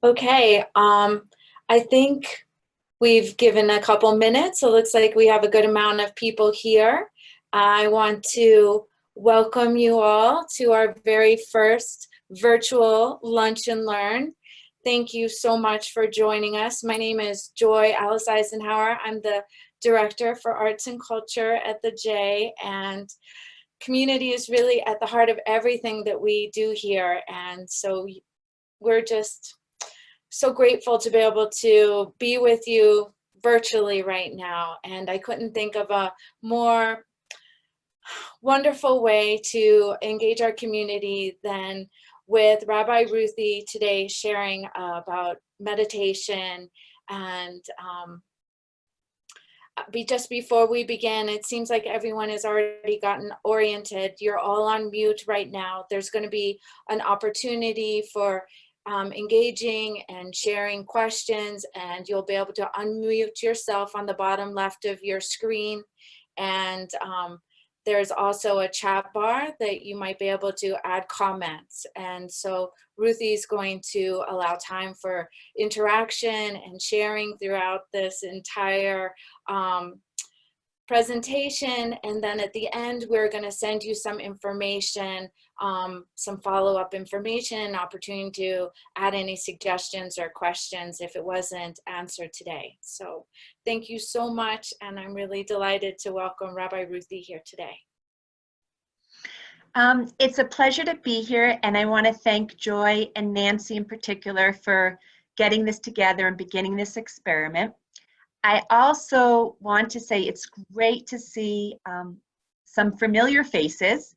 Okay, I think we've given a couple minutes, so it looks like we have a good amount of people here. I want to welcome you all to our very first virtual Lunch and Learn. Thank you so much for joining us. My name is Joy Alice Eisenhower. I'm the Director for Arts and Culture at the J, and community is really at the heart of everything that we do here. And so we're just so grateful to be able to be with you virtually right now. And I couldn't think of a more wonderful way to engage our community than with Rabbi Ruthie today sharing about meditation. And just before we begin, it seems like everyone has already gotten oriented. You're all on mute right now. There's going to be an opportunity for engaging and sharing questions, and you'll be able to unmute yourself on the bottom left of your screen. And there's also a chat bar that you might be able to add comments. And so Ruthie's going to allow time for interaction and sharing throughout this entire presentation. And then at the end, we're going to send you some information, some follow-up information, opportunity to add any suggestions or questions if it wasn't answered today. So thank you so much. And I'm really delighted to welcome Rabbi Ruthie here today. It's a pleasure to be here, and I want to thank Joy and Nancy in particular for getting this together and beginning this experiment. I also want to say it's great to see some familiar faces,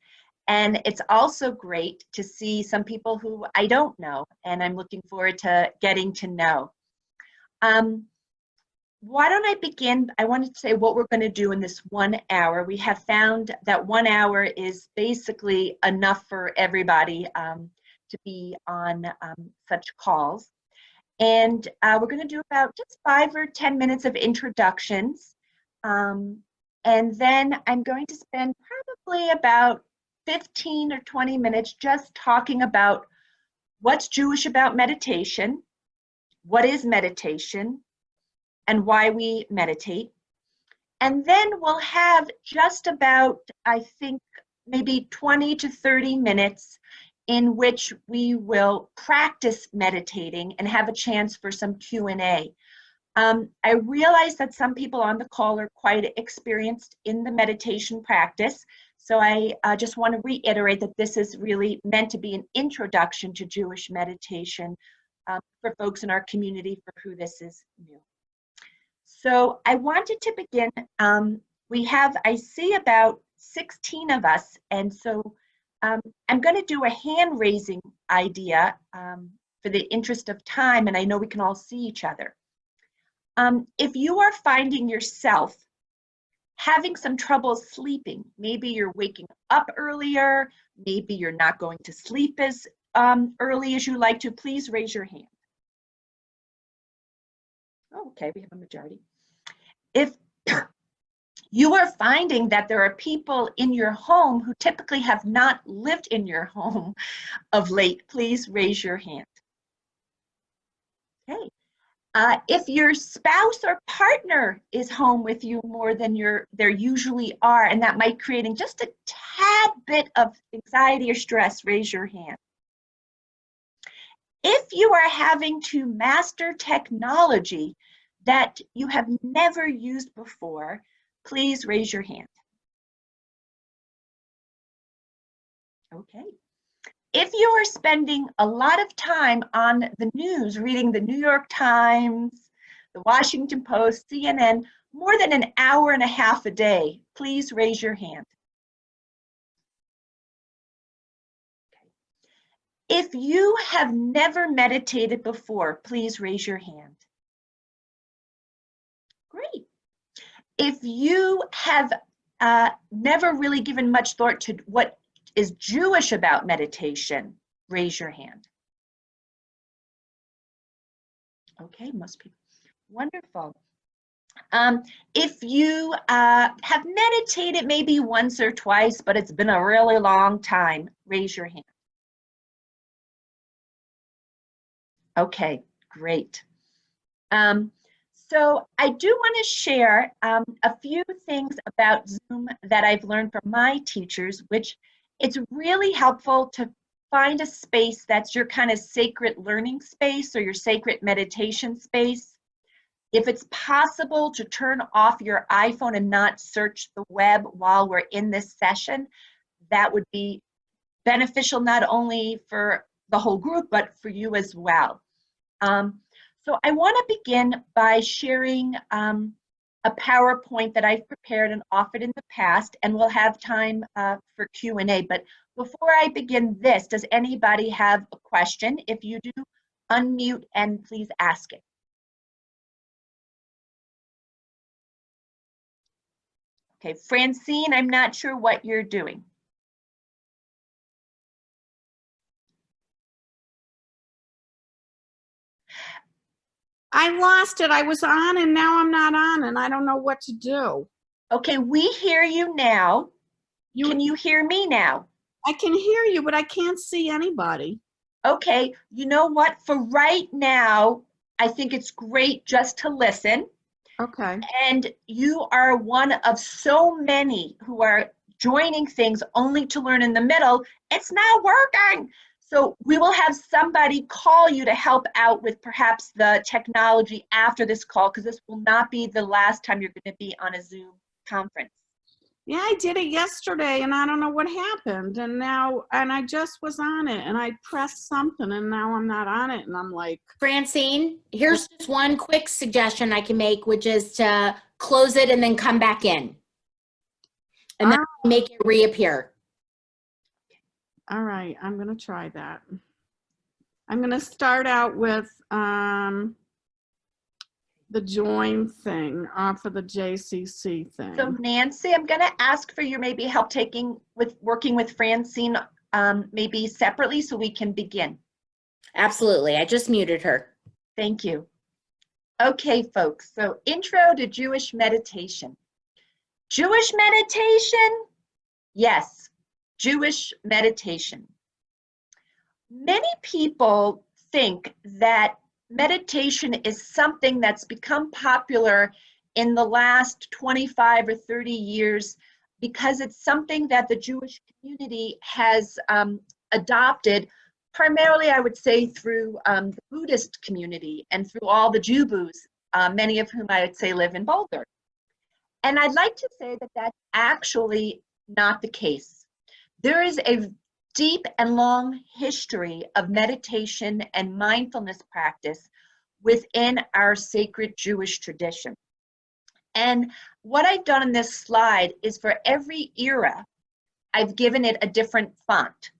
and it's also great to see some people who I don't know, and I'm looking forward to getting to know. Why don't I begin? I wanted to say what we're going to do in this 1 hour. We have found that 1 hour is basically enough for everybody to be on such calls. And we're going to do about just 5 or 10 minutes of introductions. And then I'm going to spend probably about 15 or 20 minutes just talking about what's Jewish about meditation, what is meditation, and why we meditate. And then we'll have just about, I think, maybe 20 to 30 minutes in which we will practice meditating and have a chance for some Q&A. I realize that some people on the call are quite experienced in the meditation practice, so I just want to reiterate that this is really meant to be an introduction to Jewish meditation for folks in our community for who this is new. So I wanted to begin, I see about 16 of us, and so I'm going to do a hand raising idea for the interest of time, and I know we can all see each other. If you are finding yourself having some trouble sleeping, maybe you're waking up earlier, maybe you're not going to sleep as early as you like to, please raise your hand. Okay, we have a majority. If you are finding that there are people in your home who typically have not lived in your home of late, please raise your hand. Okay. If your spouse or partner is home with you more than there usually are, and that might creating just a tad bit of anxiety or stress, raise your hand. If you are having to master technology that you have never used before, please raise your hand. Okay. If you are spending a lot of time on the news, reading the New York Times, the Washington Post, CNN, more than an hour and a half a day, please raise your hand. Okay. If you have never meditated before, please raise your hand. Great. If you have never really given much thought to what is Jewish about meditation, raise your hand. Okay, most people. Wonderful. If you have meditated maybe once or twice, but it's been a really long time, raise your hand. Okay, great. So I do want to share a few things about Zoom that I've learned from my teachers, which it's really helpful to find a space that's your kind of sacred learning space or your sacred meditation space. If it's possible to turn off your iPhone and not search the web while we're in this session, that would be beneficial not only for the whole group, but for you as well. So I want to begin by sharing a PowerPoint that I've prepared and offered in the past, and we'll have time for Q&A. But before I begin this, does anybody have a question? If you do, unmute and please ask it. Okay, Francine, I'm not sure what you're doing. I lost it. I was on and now I'm not on and I don't know what to do. Okay, we hear you now. Can you hear me now? I can hear you, but I can't see anybody. Okay, you know what? For right now, I think it's great just to listen. Okay. And you are one of so many who are joining things only to learn in the middle. It's not working. So we will have somebody call you to help out with perhaps the technology after this call, because this will not be the last time you're going to be on a Zoom conference. Yeah, I did it yesterday and I don't know what happened. And I just was on it and I pressed something and now I'm not on it. And I'm like, Francine, here's just one quick suggestion I can make, which is to close it and then come back in. And then make it reappear. all right, I'm going to try that. I'm going to start out with the join thing for the JCC thing. So Nancy, I'm going to ask for your maybe help working with Francine maybe separately so we can begin. Absolutely. I just muted her. Thank you. Okay, folks, so intro to Jewish meditation. Jewish meditation? Yes, Jewish meditation. Many people think that meditation is something that's become popular in the last 25 or 30 years because it's something that the Jewish community has adopted, primarily, I would say, through the Buddhist community and through all the Jubus, many of whom I would say live in Boulder. And I'd like to say that that's actually not the case. There is a deep and long history of meditation and mindfulness practice within our sacred Jewish tradition. And what I've done in this slide is for every era, I've given it a different font.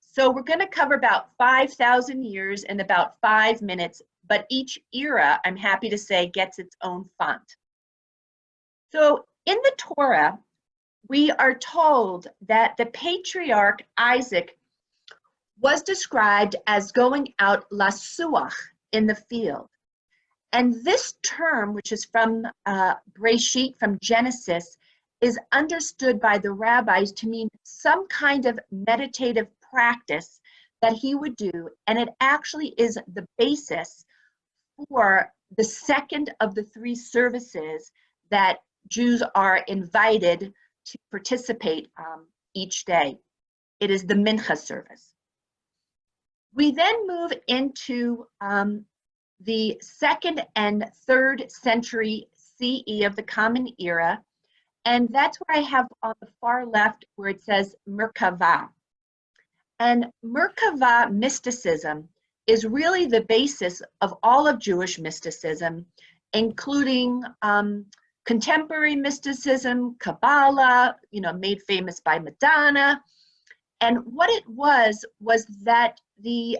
So we're going to cover about 5,000 years in about 5 minutes, but each era, I'm happy to say, gets its own font. So in the Torah, we are told that the patriarch Isaac was described as going out lasuach, in the field. And this term, which is from Breshit, from Genesis, is understood by the rabbis to mean some kind of meditative practice that he would do, and it actually is the basis for the second of the 3 services that Jews are invited to participate each day. It is the Mincha service. We then move into the 2nd and 3rd century CE of the Common Era, and that's where I have on the far left where it says Merkava. And Merkava mysticism is really the basis of all of Jewish mysticism, including contemporary mysticism, Kabbalah, made famous by Madonna. And what it was that the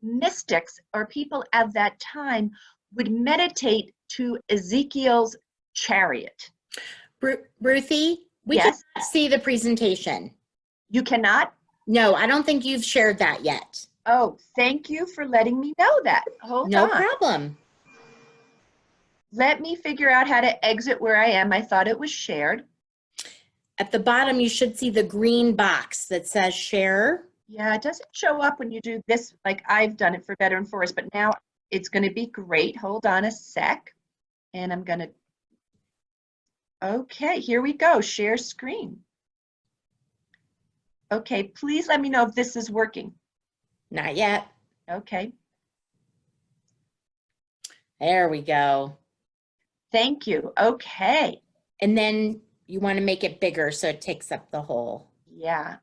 mystics or people at that time would meditate to Ezekiel's chariot. Ruthie, we Yes? cannot see the presentation. You cannot? No, I don't think you've shared that yet. Oh, thank you for letting me know that. Hold No on. problem. Let me figure out how to exit where I am. I thought it was shared. At the bottom, you should see the green box that says share. Yeah, it doesn't show up when you do this like I've done it for Better and Forest, but now it's going to be great. Hold on a sec. And I'm going to, okay, here we go. Share screen. Okay, please let me know if this is working. Not yet. Okay, There we go. thank you. Okay, And then you want to make it bigger so it takes up the whole. yeah.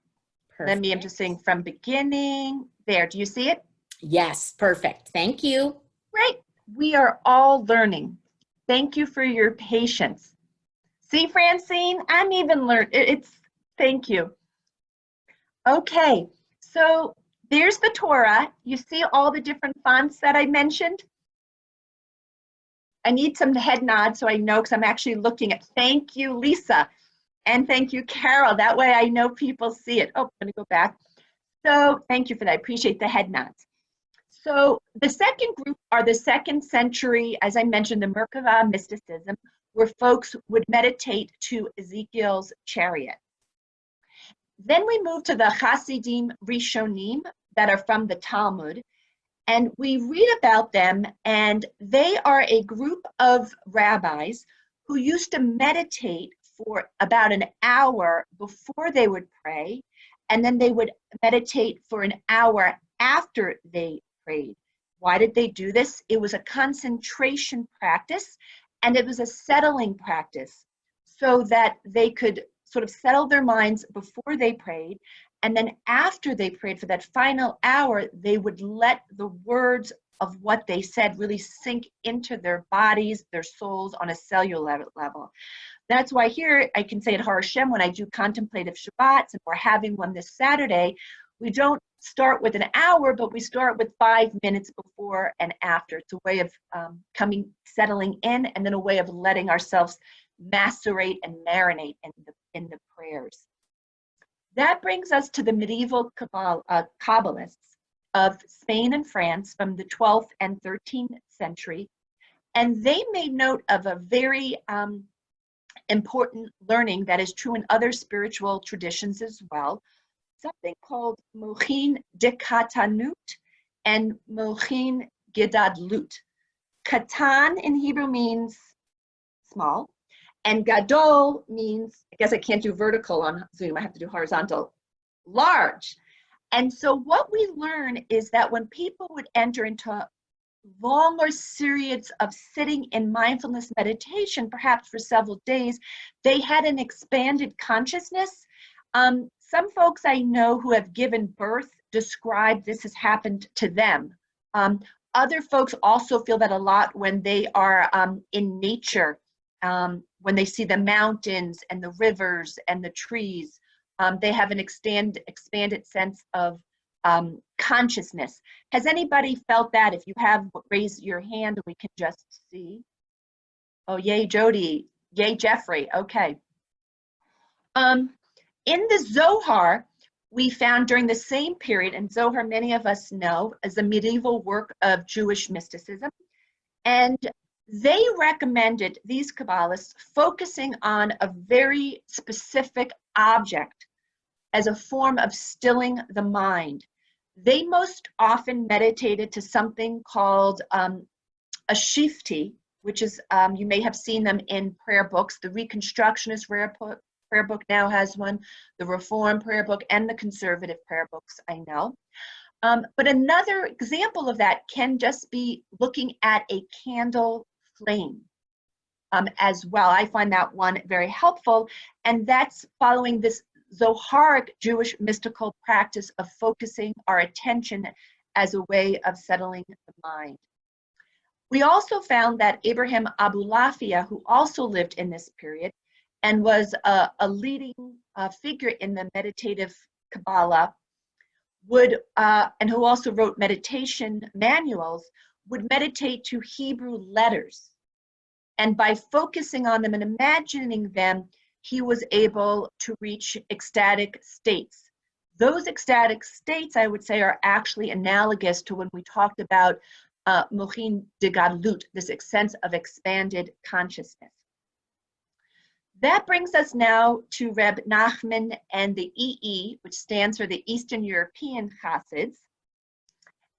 Perfect. I'm just saying from beginning. There, do you see it? Yes, perfect. Thank you. Great. We are all learning. Thank you for your patience. See, Francine, I'm even learning. Thank you. Okay, so there's the Torah. You see all the different fonts that I mentioned? I need some head nods so I know, because I'm actually looking at. Thank you, Lisa. And thank you, Carol. That way I know people see it. Oh, I'm going to go back. So thank you for that. I appreciate the head nods. So the second group are the 2nd century, as I mentioned, the Merkava mysticism, where folks would meditate to Ezekiel's chariot. Then we move to the Hasidim Rishonim that are from the Talmud, and we read about them, and they are a group of rabbis who used to meditate for about an hour before they would pray, and then they would meditate for an hour after they prayed. Why did they do this? It was a concentration practice, and it was a settling practice, so that they could sort of settle their minds before they prayed, and then after they prayed for that final hour, they would let the words of what they said really sink into their bodies, their souls on a cellular level. That's why here I can say at Har Hashem, when I do contemplative Shabbats, and we're having one this Saturday, we don't start with an hour, but we start with 5 minutes before and after. It's a way of settling in, and then a way of letting ourselves macerate and marinate in the prayers. That brings us to the medieval Kabbalists of Spain and France from the 12th and 13th century, and they made note of a very important learning that is true in other spiritual traditions as well, something called Mochin de Katanut and Mochin Gedadlut. Katan in Hebrew means small, and Gadol means, I guess I can't do vertical on Zoom, I have to do horizontal, large. And so what we learn is that when people would enter into longer periods of sitting in mindfulness meditation, perhaps for several days, they had an expanded consciousness. Some folks I know who have given birth describe this has happened to them. Other folks also feel that a lot when they are in nature, when they see the mountains and the rivers and the trees. They have an expanded sense of consciousness. Has anybody felt that? If you have, raise your hand and we can just see. Oh, yay, Jody. Yay, Jeffrey. Okay. In the Zohar, we found during the same period, and Zohar, many of us know, as a medieval work of Jewish mysticism, and they recommended, these Kabbalists, focusing on a very specific object as a form of stilling the mind. They most often meditated to something called a shifti, which is, you may have seen them in prayer books. The Reconstructionist prayer book now has one, the Reform prayer book, and the Conservative prayer books, I know. But another example of that can just be looking at a candle flame as well. I find that one very helpful, and that's following this Zoharic Jewish mystical practice of focusing our attention as a way of settling the mind. We also found that Abraham Abulafia, who also lived in this period and was a leading figure in the meditative Kabbalah, would, and who also wrote meditation manuals, would meditate to Hebrew letters. And by focusing on them and imagining them, he was able to reach ecstatic states. Those ecstatic states, I would say, are actually analogous to when we talked about Mochin de Gadlut, this sense of expanded consciousness. That brings us now to Reb Nachman and the EE, which stands for the Eastern European Chassids.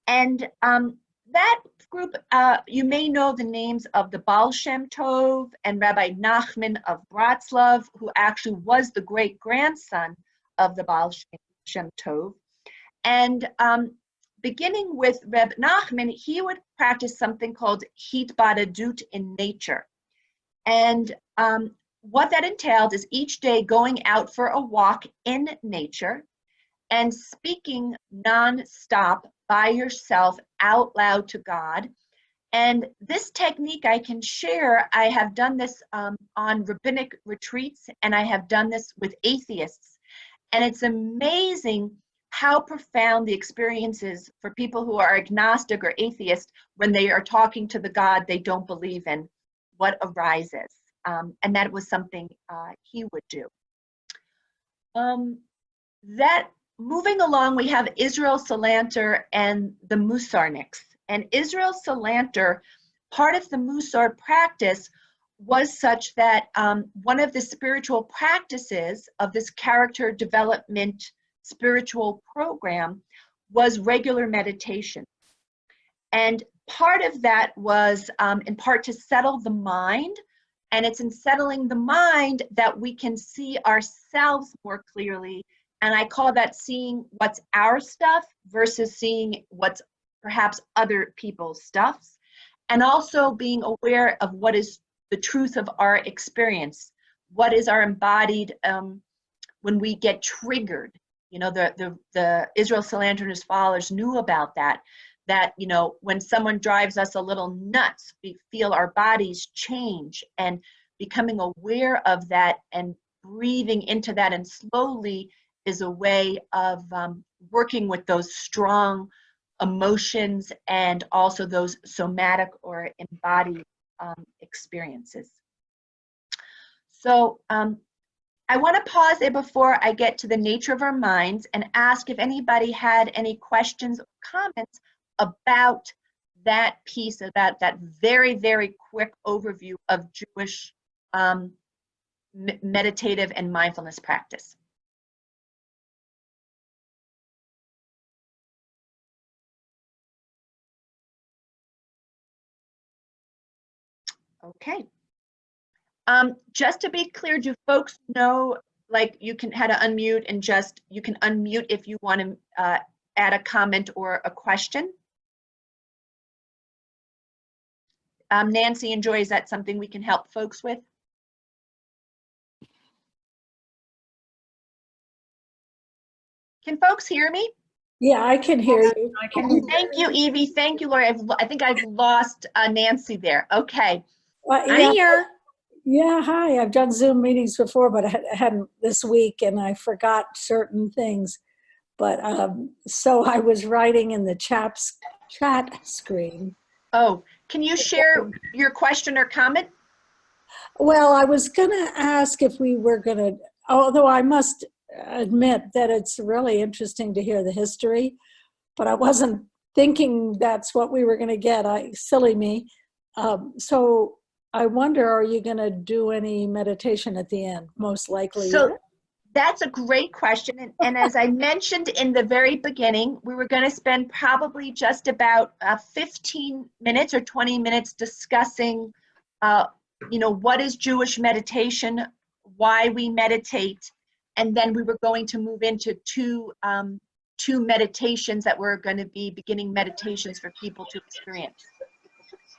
And that group, you may know the names of the Baal Shem Tov and Rabbi Nachman of Bratslav, who actually was the great-grandson of the Baal Shem Tov. And beginning with Reb Nachman, he would practice something called hitbadadut in nature. And what that entailed is each day going out for a walk in nature and speaking non-stop by yourself out loud to God. And this technique I can share, I have done this on rabbinic retreats, and I have done this with atheists. And it's amazing how profound the experience is for people who are agnostic or atheist when they are talking to the God they don't believe in, what arises. And that was something he would do. Moving along, we have Israel Salanter and the Musarniks. And Israel Salanter, part of the Musar practice was such that one of the spiritual practices of this character development spiritual program was regular meditation. And part of that was in part to settle the mind. And it's in settling the mind that we can see ourselves more clearly. And I call that seeing what's our stuff versus seeing what's perhaps other people's stuffs. And also being aware of what is the truth of our experience. What is our embodied when we get triggered? You know, the Israel Salanter and his followers knew about that, you know, when someone drives us a little nuts, we feel our bodies change, and becoming aware of that and breathing into that and slowly is a way of working with those strong emotions and also those somatic or embodied experiences. So I want to pause there before I get to the nature of our minds and ask if anybody had any questions or comments about that piece, about that very, very quick overview of Jewish meditative and mindfulness practice. Okay. Just to be clear, do folks know, like, you can how to unmute and just, you can unmute if you want to add a comment or a question? Nancy and Joy, is that something we can help folks with? Can folks hear me? Yeah, I can hear you. Thank you, Evie. Thank you, Lori. I think I've lost Nancy there. Okay. Yeah, I'm here. yeah, hi. I've done Zoom meetings before, but I hadn't this week, and I forgot certain things. But so I was writing in the chat screen. Oh, can you share your question or comment? Well, I was going to ask if we were going to, although I must admit that it's really interesting to hear the history, but I wasn't thinking that's what we were going to get. Silly me. So I wonder, are you going to do any meditation at the end? Most likely. So that's a great question. And as I mentioned in the very beginning, we were going to spend probably just about 15 minutes or 20 minutes discussing, you know, what is Jewish meditation, why we meditate, and then we were going to move into two meditations that were going to be beginning meditations for people to experience.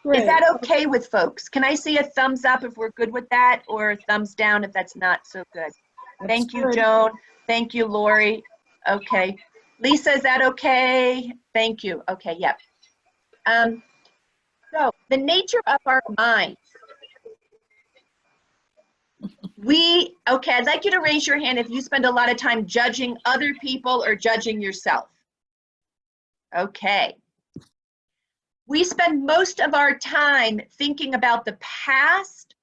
Great. Is that okay with folks? Can I see a thumbs up if we're good with that, or a thumbs down if that's not so good? Thank you, Joan. Thank you, Lori. Okay. Lisa, is that okay? Thank you. Okay, yep. So the nature of our minds. Okay, I'd like you to raise your hand if you spend a lot of time judging other people or judging yourself. Okay. We spend most of our time thinking about the past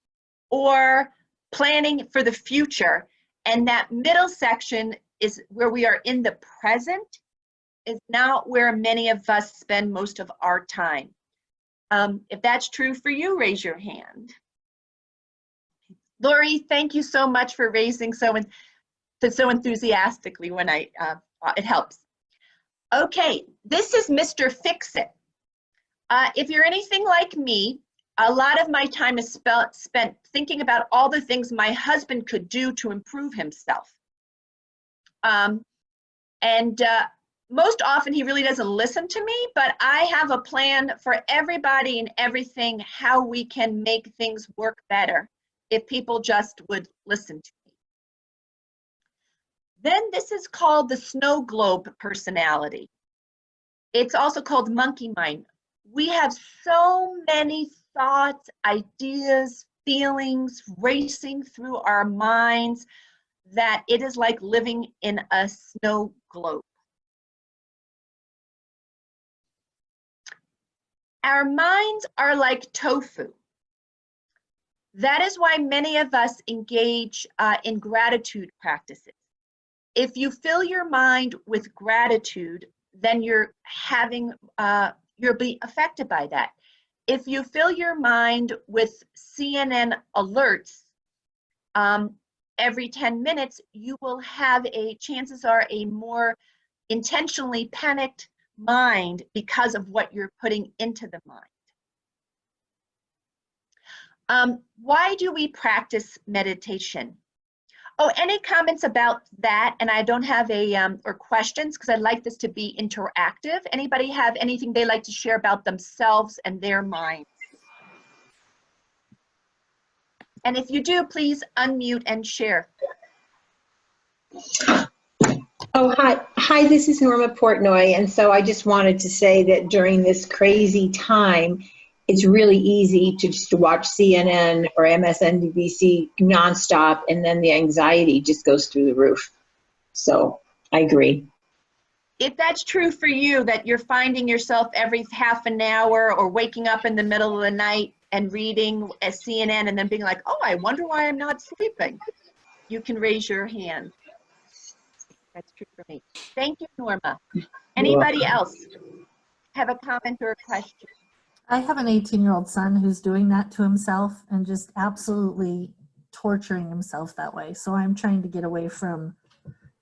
or planning for the future. And that middle section is where we are in the present, is not where many of us spend most of our time. If that's true for you, raise your hand. Lori, thank you so much for raising so enthusiastically when it helps. Okay, this is Mr. Fix-It. If you're anything like me, a lot of my time is spent thinking about all the things my husband could do to improve himself. Most often he really doesn't listen to me, but I have a plan for everybody and everything, how we can make things work better if people just would listen to me. Then this is called the snow globe personality. It's also called monkey mind. We have so many thoughts, ideas, feelings racing through our minds that it is like living in a snow globe. Our minds are like tofu. That is why many of us engage in gratitude practices. If you fill your mind with gratitude, then you'll be affected by that. If you fill your mind with CNN alerts every 10 minutes, you will have chances are a more intentionally panicked mind because of what you're putting into the mind. Why do we practice meditation? Oh, any comments about that? And I don't have or questions, because I'd like this to be interactive. Anybody have anything they like to share about themselves and their minds? And if you do, please unmute and share. Oh, hi, this is Norma Portnoy. And so I just wanted to say that during this crazy time, it's really easy to just watch CNN or MSNBC nonstop, and then the anxiety just goes through the roof. So I agree. If that's true for you, that you're finding yourself every half an hour or waking up in the middle of the night and reading a CNN and then being like, oh, I wonder why I'm not sleeping, you can raise your hand. That's true for me. Thank you, Norma. Anybody else have a comment or a question? I have an 18-year-old son who's doing that to himself and just absolutely torturing himself that way. So I'm trying to get away to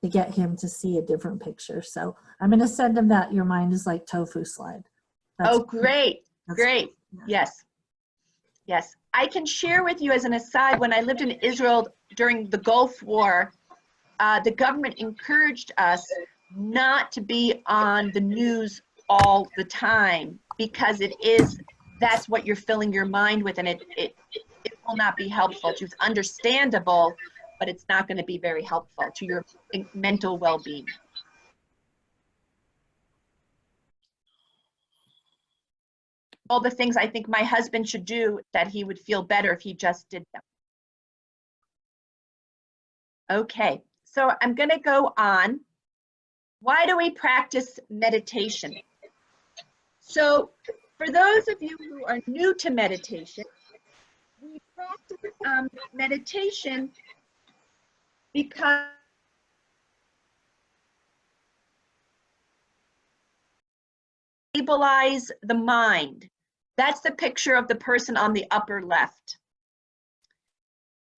get him to see a different picture. So I'm going to send him that your mind is like tofu slide. Oh, great, great. Yes, yes. I can share with you as an aside, when I lived in Israel during the Gulf War, the government encouraged us not to be on the news all the time, because that's what you're filling your mind with, and it will not be helpful. It's understandable, but it's not going to be very helpful to your mental well-being. All the things I think my husband should do, that he would feel better if he just did them. Okay, so I'm going to go on. Why do we practice meditation? So for those of you who are new to meditation, we practice meditation because stabilize the mind. That's the picture of the person on the upper left.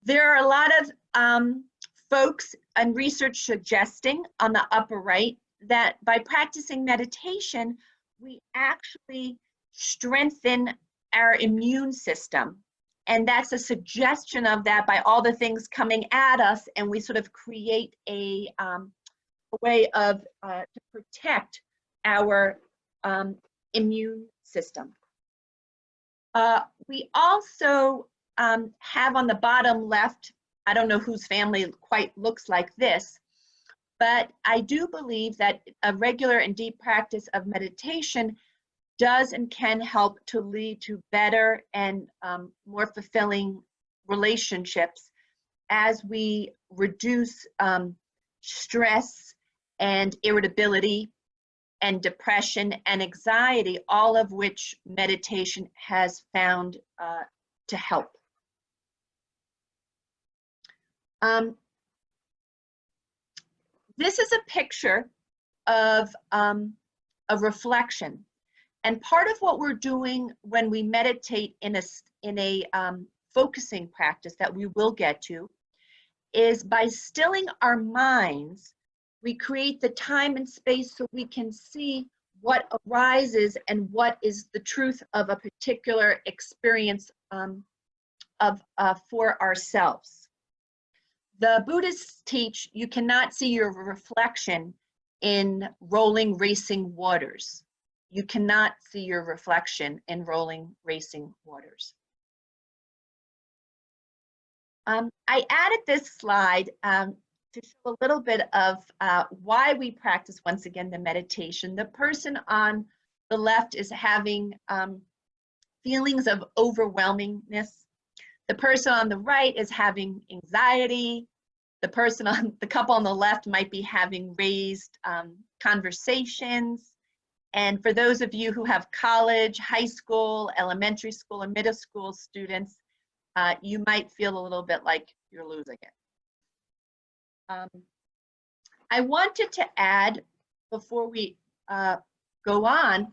There are a lot of folks and research suggesting on the upper right that by practicing meditation, we actually strengthen our immune system. And that's a suggestion of that by all the things coming at us, and we sort of create a way of to protect our immune system. We also have on the bottom left, I don't know whose family quite looks like this, but I do believe that a regular and deep practice of meditation does and can help to lead to better and more fulfilling relationships as we reduce stress and irritability and depression and anxiety, all of which meditation has found to help. This is a picture of a reflection. And part of what we're doing when we meditate in a focusing practice that we will get to is by stilling our minds, we create the time and space so we can see what arises and what is the truth of a particular experience for ourselves. The Buddhists teach you cannot see your reflection in rolling, racing waters. You cannot see your reflection in rolling, racing waters. I added this slide to show a little bit of why we practice, once again, the meditation. The person on the left is having feelings of overwhelmingness. The person on the right is having anxiety. The couple on the left might be having raised conversations. And for those of you who have college, high school, elementary school, and middle school students, you might feel a little bit like you're losing it. I wanted to add, before we go on,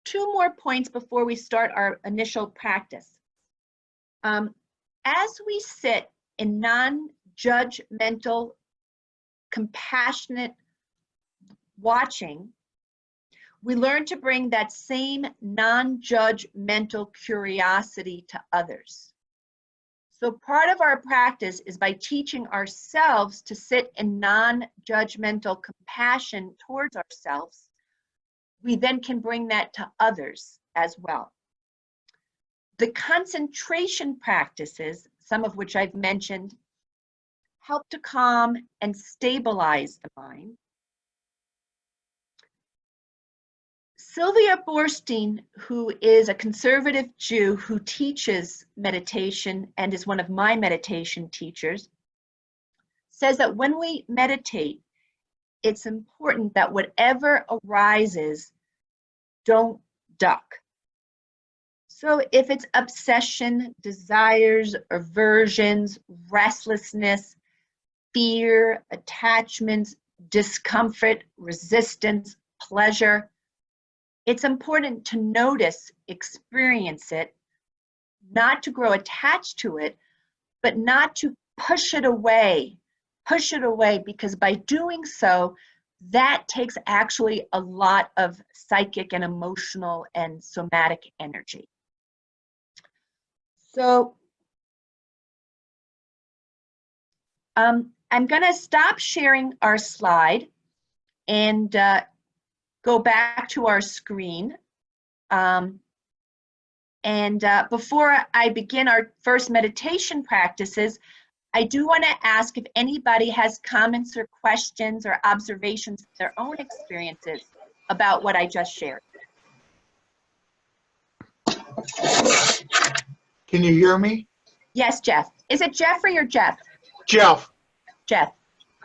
2 more points before we start our initial practice. As we sit in non-judgmental, compassionate watching, we learn to bring that same non-judgmental curiosity to others. So part of our practice is by teaching ourselves to sit in non-judgmental compassion towards ourselves, we then can bring that to others as well. The concentration practices, some of which I've mentioned, help to calm and stabilize the mind. Sylvia Boorstein, who is a conservative Jew who teaches meditation and is one of my meditation teachers, says that when we meditate, it's important that whatever arises, don't duck. So if it's obsession, desires, aversions, restlessness, fear, attachments, discomfort, resistance, pleasure, it's important to notice, experience it, not to grow attached to it, but not to push it away, because by doing so, that takes actually a lot of psychic and emotional and somatic energy. So I'm going to stop sharing our slide and go back to our screen. Before I begin our first meditation practices, I do want to ask if anybody has comments or questions or observations of their own experiences about what I just shared. Can you hear me? Yes, Jeff. Is it Jeffrey or Jeff? Jeff. Jeff.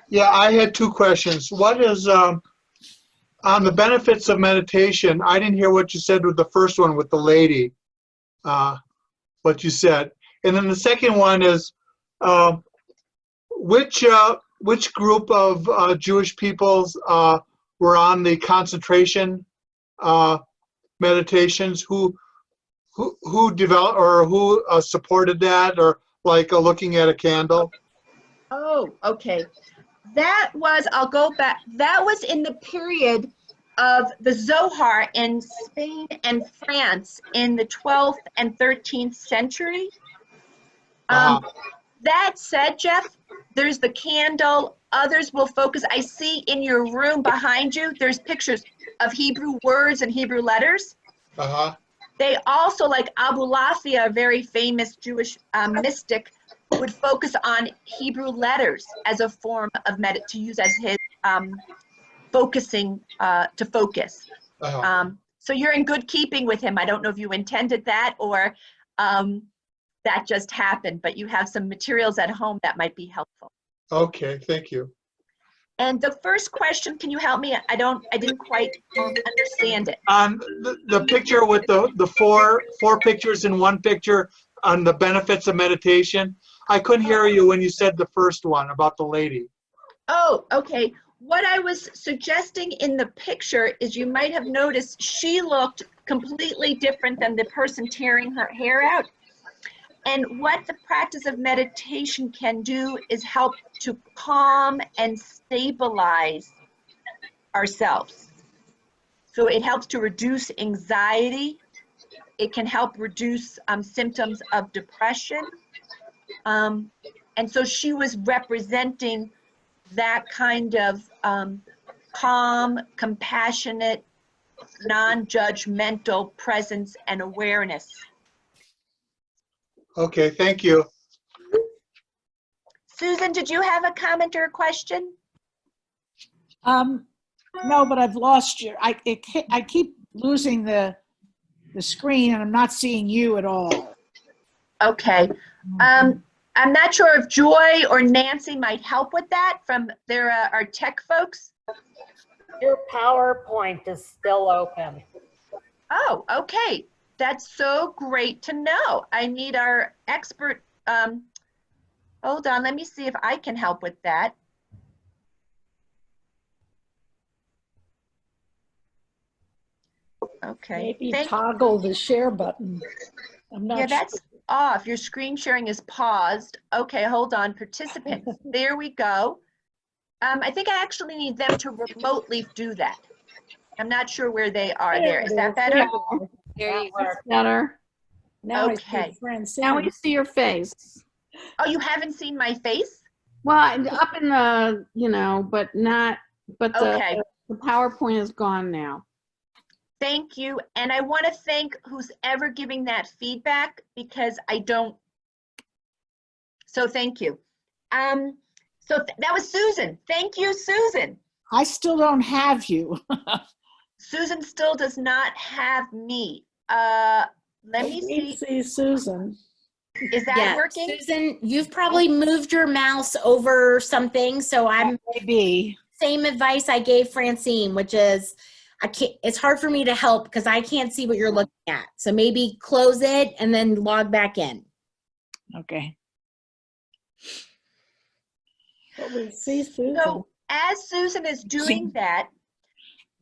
Yeah, I had 2 questions. What is, on the benefits of meditation, I didn't hear what you said with the first one with the lady, what you said. And then the second one is, which group of Jewish peoples were on the concentration meditations? Who developed or who supported that, or like looking at a candle? Oh, okay. That was, I'll go back, that was in the period of the Zohar in Spain and France in the 12th and 13th century. That said, Jeff, there's the candle. Others will focus. I see in your room behind you, there's pictures of Hebrew words and Hebrew letters. They also, like Abu Lafia, a very famous Jewish mystic, would focus on Hebrew letters as a form of to use as his focusing, to focus. So you're in good keeping with him. I don't know if you intended that or that just happened, but you have some materials at home that might be helpful. Okay, thank you. And the first question, can you help me? I didn't quite understand it. The picture with the four pictures in one picture on the benefits of meditation. I couldn't hear you when you said the first one about the lady. Oh, okay. What I was suggesting in the picture is you might have noticed she looked completely different than the person tearing her hair out. And what the practice of meditation can do is help to calm and stabilize ourselves. So it helps to reduce anxiety. It can help reduce symptoms of depression. And so she was representing that kind of calm, compassionate, non-judgmental presence and awareness. Okay, thank you. Susan, did you have a comment or a question? No, but I've lost you. I keep losing the screen and I'm not seeing you at all. Okay. I'm not sure if Joy or Nancy might help with that from our tech folks. Your PowerPoint is still open. Oh, okay. That's so great to know. I need our expert. Hold on, let me see if I can help with that. Okay. Maybe toggle the share button. I'm not Yeah, sure. that's off. Your screen sharing is paused. Okay, hold on. Participants. There we go. I think I actually need them to remotely do that. I'm not sure where they are there. Is that better? There you go. Works. Better. Now I Okay. see Francine. Now we see your face. Oh, you haven't seen my face? Well, up in the, but not, but Okay. the PowerPoint is gone now. Thank you. And I want to thank who's ever giving that feedback because I don't. So thank you. That was Susan. Thank you, Susan. I still don't have you. Susan still does not have me. Let me We see. see Susan. Is that Yeah, working? Susan, you've probably moved your mouse over something, so I'm Maybe. same advice I gave Francine, which is it's hard for me to help because I can't see what you're looking at. So maybe close it and then log back in. Okay. But we see Susan. So as Susan is doing that,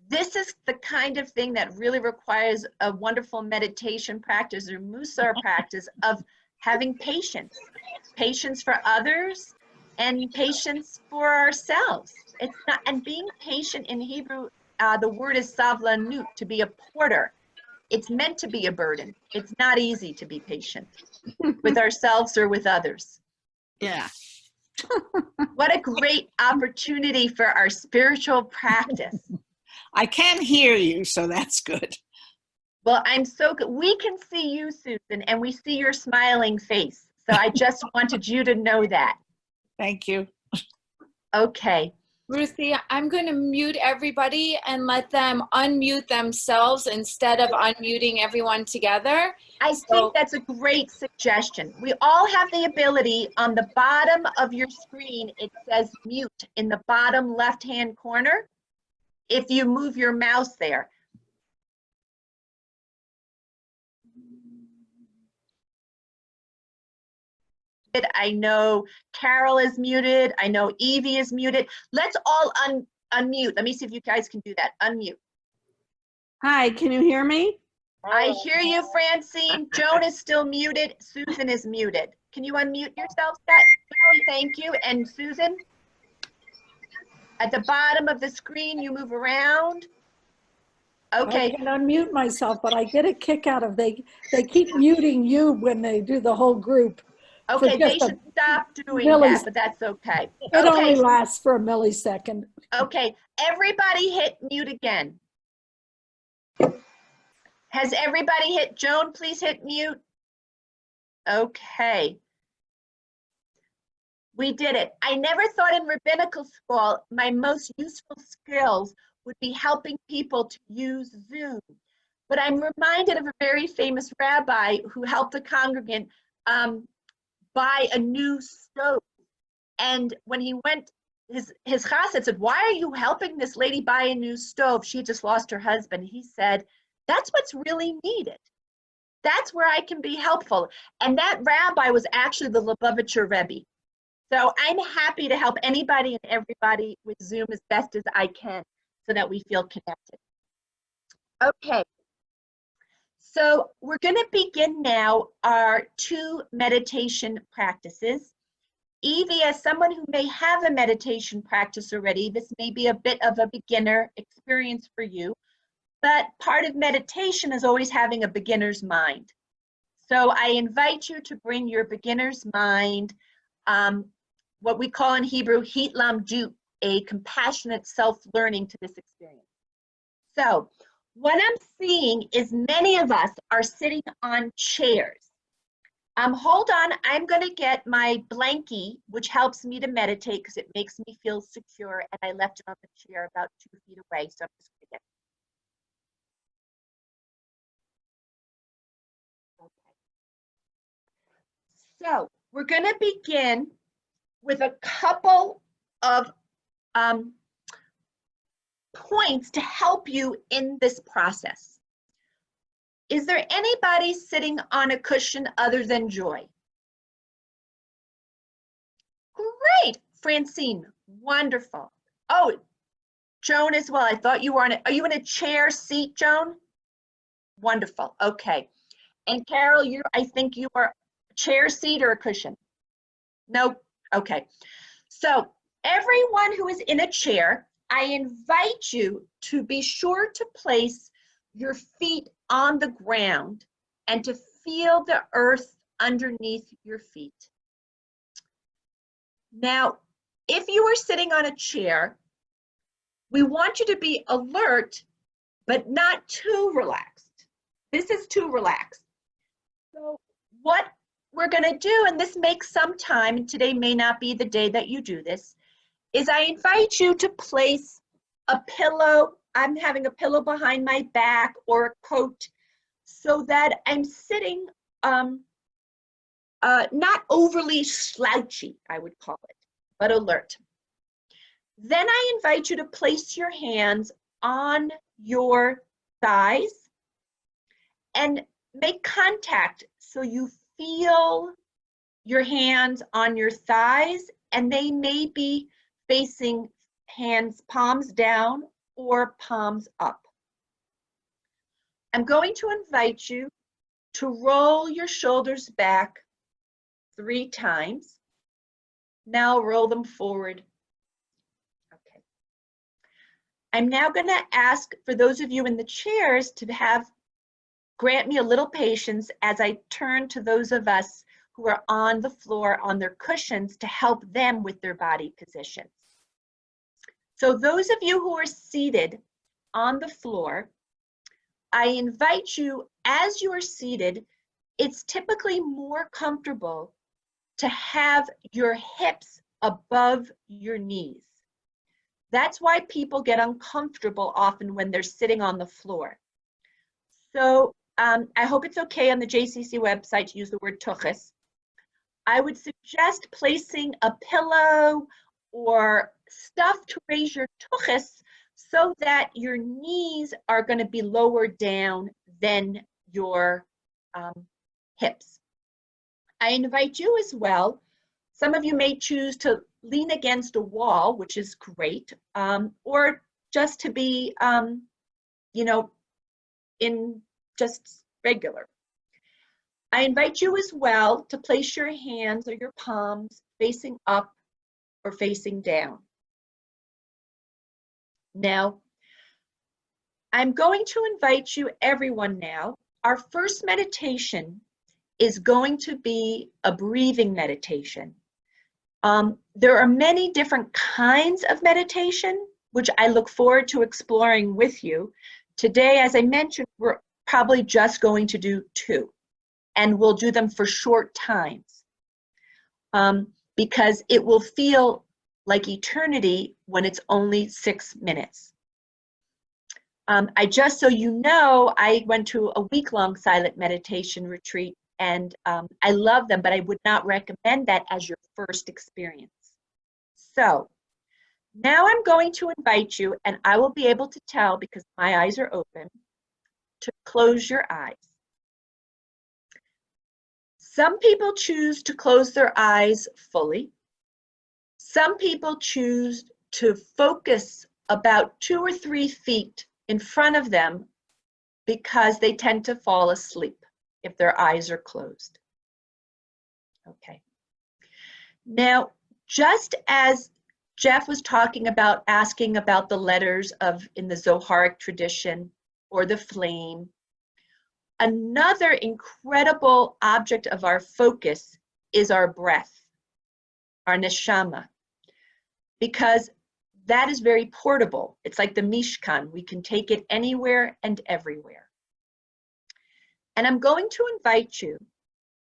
this is the kind of thing that really requires a wonderful meditation practice or musar practice of having patience. Patience for others and patience for ourselves. It's not, and being patient in Hebrew, the word is savlanut, to be a porter. It's meant to be a burden. It's not easy to be patient with ourselves or with others. Yeah. What a great opportunity for our spiritual practice. I can hear you, so that's good. Well, I'm so good. We can see you, Susan, and we see your smiling face. So I just wanted you to know that. Thank you. Okay. Ruthie, I'm going to mute everybody and let them unmute themselves instead of unmuting everyone together. I think that's a great suggestion. We all have the ability on the bottom of your screen, it says mute in the bottom left-hand corner. If you move your mouse there. I know Carol is muted. I know Evie is muted. Let's all unmute. Let me see if you guys can do that. Unmute. Hi, can you hear me? I hear you, Francine. Joan is still muted. Susan is muted. Can you unmute yourself, Joan? Thank you. And Susan? At the bottom of the screen, you move around. Okay. I can unmute myself, but I get a kick out of they keep muting you when they do the whole group. Okay, they should stop doing that, but that's okay. It only lasts for a millisecond. Okay, everybody hit mute again. Has everybody hit? Joan, please hit mute. Okay. We did it. I never thought in rabbinical school my most useful skills would be helping people to use Zoom. But I'm reminded of a very famous rabbi who helped a congregant buy a new stove. And when he went, his chassid said, "Why are you helping this lady buy a new stove? She had just lost her husband." He said, "That's what's really needed. That's where I can be helpful." And that rabbi was actually the Lubavitcher Rebbe. So I'm happy to help anybody and everybody with Zoom as best as I can so that we feel connected. Okay. So we're going to begin now our 2 meditation practices. Evie, as someone who may have a meditation practice already, this may be a bit of a beginner experience for you, but part of meditation is always having a beginner's mind. So I invite you to bring your beginner's mind, what we call in Hebrew, hit lamdut, a compassionate self-learning to this experience. So what I'm seeing is many of us are sitting on chairs. Hold on, I'm going to get my blankie, which helps me to meditate because it makes me feel secure, and I left it on the chair about 2 feet away, so I'm just going to get it. Okay. So we're going to begin with a couple of points to help you in this process. Is there anybody sitting on a cushion other than Joy? Great, Francine, wonderful. Oh, Joan as well. I thought you were are you in a chair seat, Joan? Wonderful, okay. And Carol, I think you are a chair seat or a cushion? Nope, okay. So everyone who is in a chair, I invite you to be sure to place your feet on the ground and to feel the earth underneath your feet. Now, if you are sitting on a chair, we want you to be alert, but not too relaxed. This is too relaxed. So what we're going to do, and this makes some time, and today may not be the day that you do this, is I invite you to place a pillow. I'm having a pillow behind my back or a coat so that I'm sitting not overly slouchy, I would call it, but alert. Then I invite you to place your hands on your thighs and make contact so you feel your hands on your thighs, and they may be facing hands palms down or palms up. I'm going to invite you to roll your shoulders back 3 times. Now roll them forward. Okay. I'm now going to ask for those of you in the chairs to grant me a little patience as I turn to those of us who are on the floor on their cushions to help them with their body positions. So those of you who are seated on the floor, I invite you, as you are seated, it's typically more comfortable to have your hips above your knees. That's why people get uncomfortable often when they're sitting on the floor. So I hope it's okay on the JCC website to use the word tuchus. I would suggest placing a pillow or stuff to raise your tuchus so that your knees are going to be lower down than your hips. I invite you as well. Some of you may choose to lean against a wall, which is great, or just to be, in just regular. I invite you as well to place your hands or your palms facing up or facing down. Now, I'm going to invite you, everyone now. Our first meditation is going to be a breathing meditation. There are many different kinds of meditation, which I look forward to exploring with you. Today, as I mentioned, we're probably just going to do 2, and we'll do them for short times because it will feel like eternity when it's only 6 minutes. Just so you know, I went to a week-long silent meditation retreat, and I love them, but I would not recommend that as your first experience. So now I'm going to invite you, and I will be able to tell because my eyes are open, to close your eyes. Some people choose to close their eyes fully. Some people choose to focus about 2 or 3 feet in front of them because they tend to fall asleep if their eyes are closed. Okay. Now, just as Jeff was talking about asking about the letters in the Zoharic tradition or the flame, another incredible object of our focus is our breath, our neshama, because that is very portable. It's like the Mishkan. We can take it anywhere and everywhere. And I'm going to invite you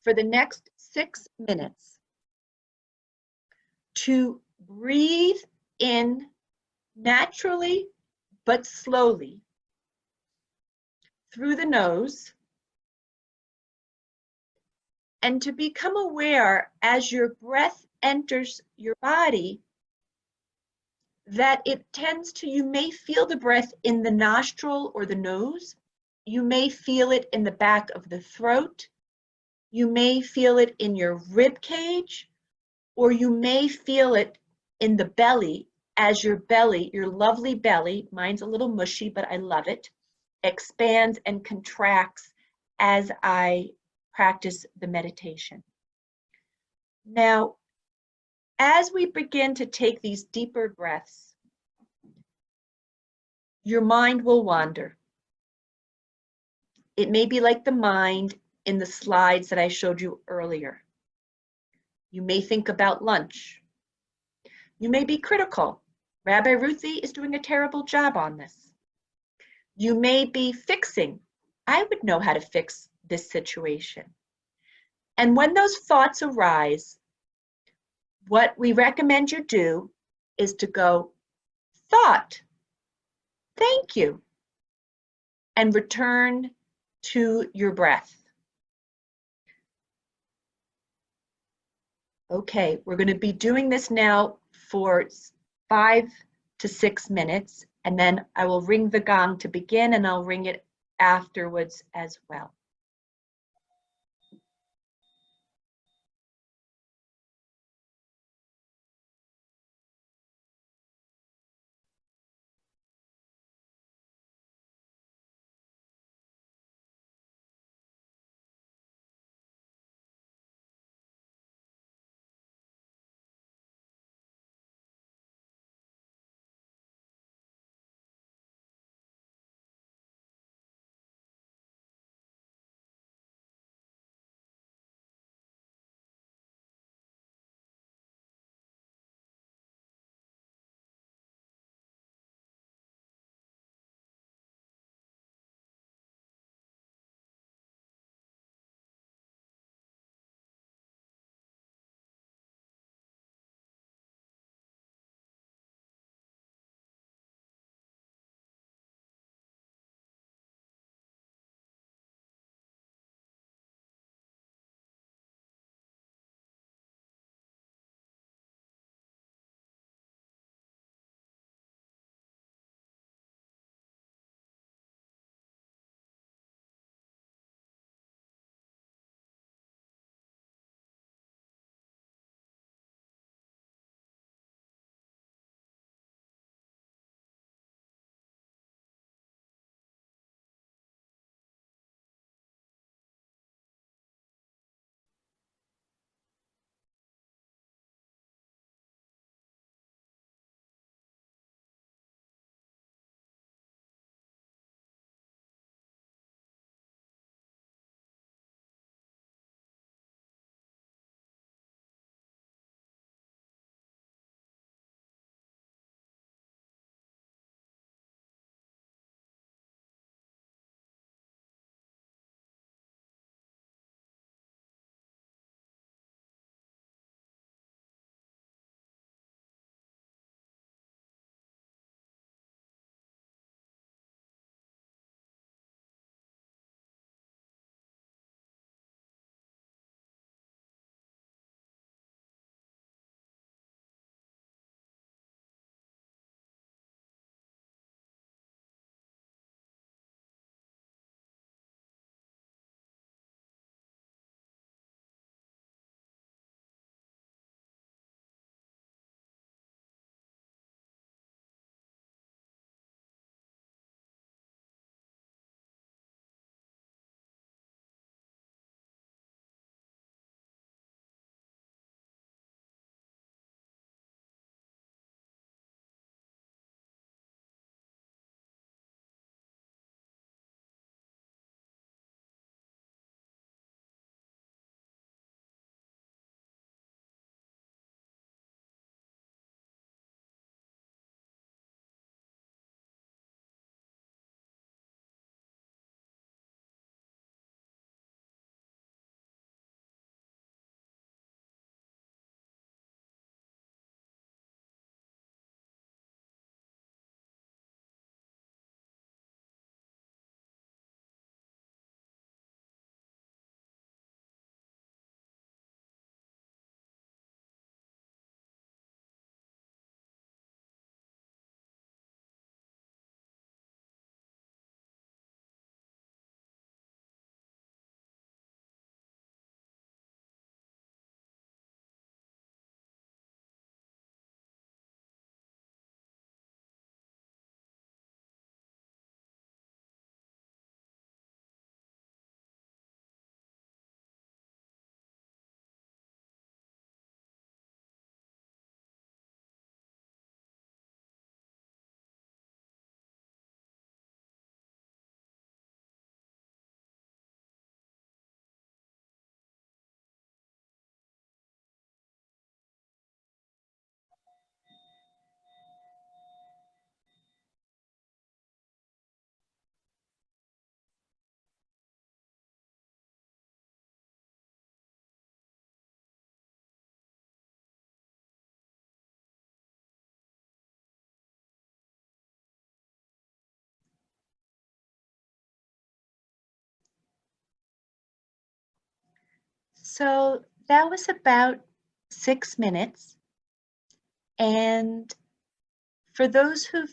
for the next 6 minutes to breathe in naturally but slowly through the nose, and to become aware as your breath enters your body that it tends to, you may feel the breath in the nostril or the nose, you may feel it in the back of the throat, you may feel it in your rib cage, or you may feel it in the belly as your belly, your lovely belly, mine's a little mushy, but I love it, expands and contracts as I practice the meditation. Now, as we begin to take these deeper breaths, your mind will wander. It may be like the mind in the slides that I showed you earlier. You may think about lunch. You may be critical. Rabbi Ruthie is doing a terrible job on this. You may be fixing. I would know how to fix this situation. And when those thoughts arise, what we recommend you do is to go, thought, thank you, and return to your breath. Okay, we're going to be doing this now for 5 to 6 minutes, and then I will ring the gong to begin, and I'll ring it afterwards as well. So that was about 6 minutes. And for those who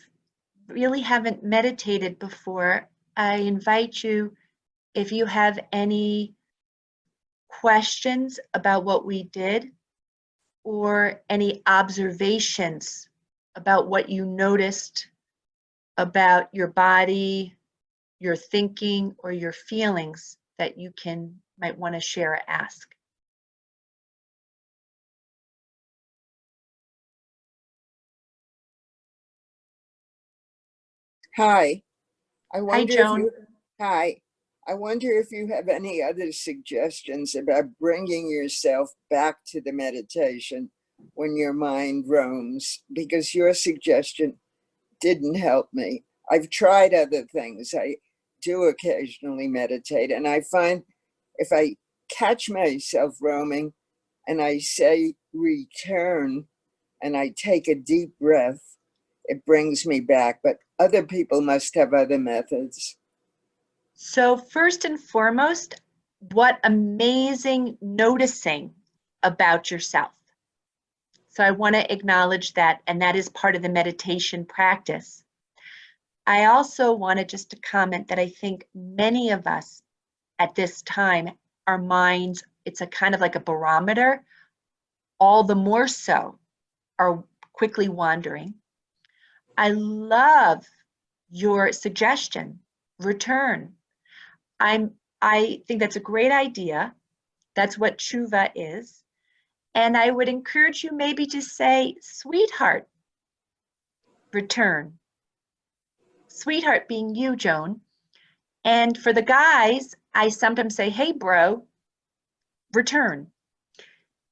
really haven't meditated before, I invite you, if you have any questions about what we did or any observations about what you noticed about your body, your thinking, or your feelings that you might want to share or ask. Hi. I Hi, wonder if Joan. you, hi. I wonder if you have any other suggestions about bringing yourself back to the meditation when your mind roams, because your suggestion didn't help me. I've tried other things. I do occasionally meditate, and I find if I catch myself roaming and I say return and I take a deep breath, it brings me back. But other people must have other methods. So first and foremost, what amazing noticing about yourself. So I want to acknowledge that, and that is part of the meditation practice. I also wanted just to comment that I think many of us at this time, our minds, it's a kind of like a barometer, all the more so are quickly wandering. I love your suggestion, return. I think that's a great idea. That's what tshuva is. And I would encourage you maybe to say, sweetheart, return. Sweetheart being you, Joan. And for the guys, I sometimes say, hey, bro, return.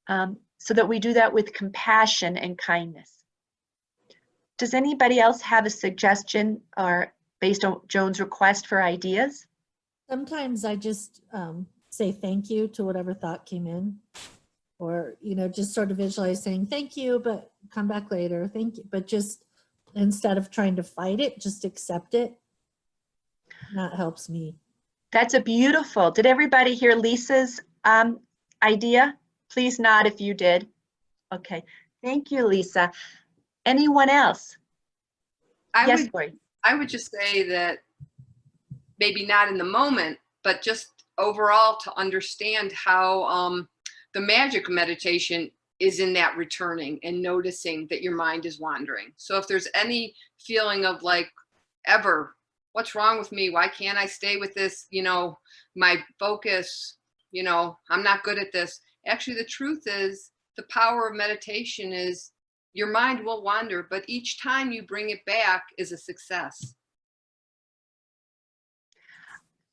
So that we do that with compassion and kindness. Does anybody else have a suggestion or based on Joan's request for ideas? Sometimes I just say thank you to whatever thought came in, or, just sort of visualize saying thank you, but come back later. Thank you. But just instead of trying to fight it, just accept it. That helps me. That's a beautiful. Did everybody hear Lisa's idea? Please nod if you did. Okay. Thank you, Lisa. Anyone else? Yes, Lori. I would just say that maybe not in the moment, but just overall to understand how the magic of meditation is in that returning and noticing that your mind is wandering. So if there's any feeling of like, what's wrong with me? Why can't I stay with this? My focus, I'm not good at this. Actually, the truth is the power of meditation is your mind will wander, but each time you bring it back is a success.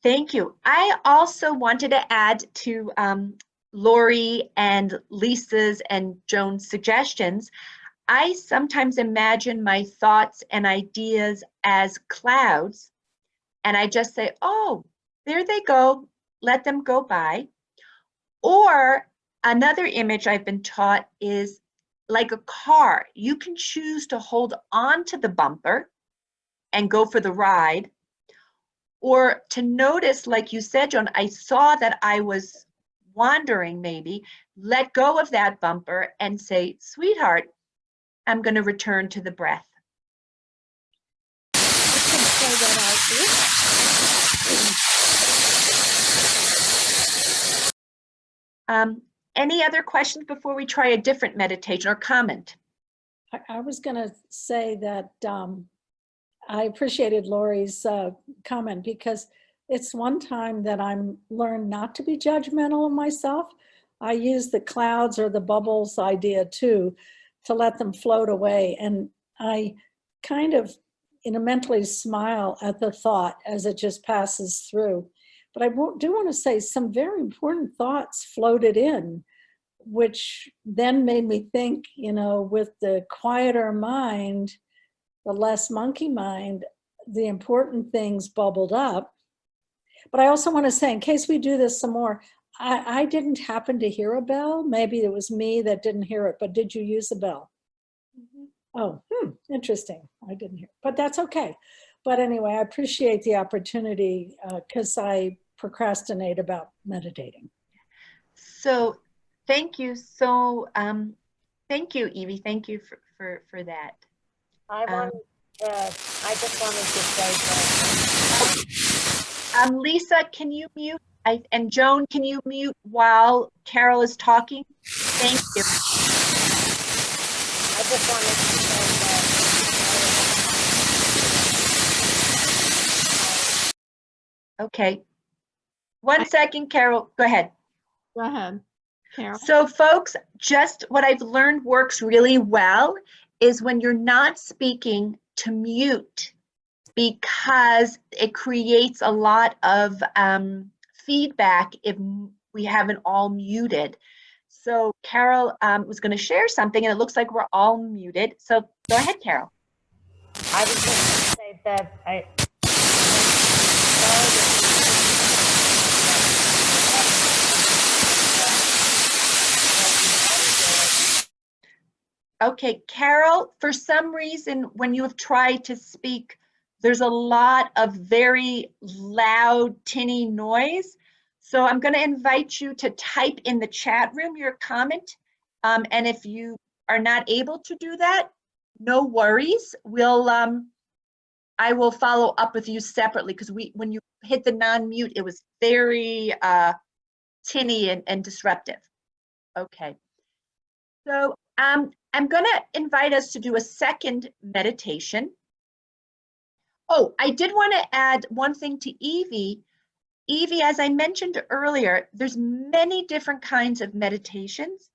Thank you. I also wanted to add to Lori and Lisa's and Joan's suggestions. I sometimes imagine my thoughts and ideas as clouds, and I just say, oh, there they go, let them go by. Or another image I've been taught is like a car. You can choose to hold on to the bumper and go for the ride, or to notice, like you said, Joan, I saw that I was wandering maybe, let go of that bumper and say, sweetheart, I'm going to return to the breath. Any other questions before we try a different meditation or comment? I was going to say that I appreciated Lori's comment, because it's one time that I'm learned not to be judgmental of myself. I use the clouds or the bubbles idea too, to let them float away. And I kind of mentally smile at the thought as it just passes through. But I do want to say some very important thoughts floated in, which then made me think, with the quieter mind, the less monkey mind, the important things bubbled up. But I also want to say, in case we do this some more, I didn't happen to hear a bell. Maybe it was me that didn't hear it, but did you use a bell? Mm-hmm. Oh, interesting. I didn't hear, but that's okay. But anyway, I appreciate the opportunity because I procrastinate about meditating. So thank you. So thank you, Evie. Thank you for that. I just wanted to say that. Lisa, can you mute? And Joan, can you mute while Carol is talking? Thank you. I just wanted to say that. Okay. 1 second, Carol. Go ahead. Go ahead, Carol. So folks, just what I've learned works really well is when you're not speaking to mute, because it creates a lot of feedback if we haven't all muted. So Carol was going to share something, and it looks like we're all muted. So go ahead, Carol. I was just going to say that Okay, Carol, for some reason, when you have tried to speak, there's a lot of very loud, tinny noise. So I'm going to invite you to type in the chat room your comment. And if you are not able to do that, no worries. I will follow up with you separately, because when you hit the non-mute, it was very tinny and disruptive. Okay. So I'm going to invite us to do a second meditation. Oh, I did want to add one thing to Evie. Evie, as I mentioned earlier, there's many different kinds of meditations.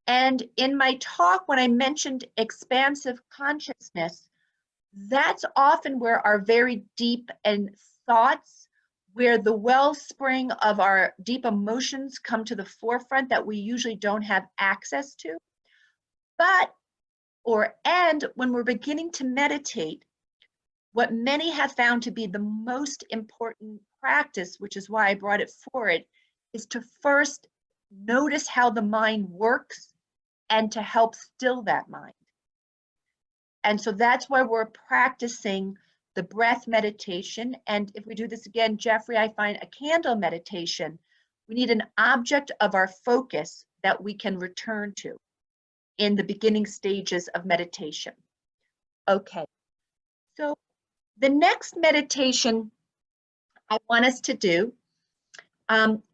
And in my talk, when I mentioned expansive consciousness, that's often where our very deep and thoughts, where the wellspring of our deep emotions come to the forefront that we usually don't have access to. And when we're beginning to meditate, what many have found to be the most important practice, which is why I brought it forward, is to first notice how the mind works and to help still that mind. And so that's why we're practicing the breath meditation. And if we do this again, Jeffrey, I find a candle meditation, we need an object of our focus that we can return to in the beginning stages of meditation. Okay, so the next meditation I want us to do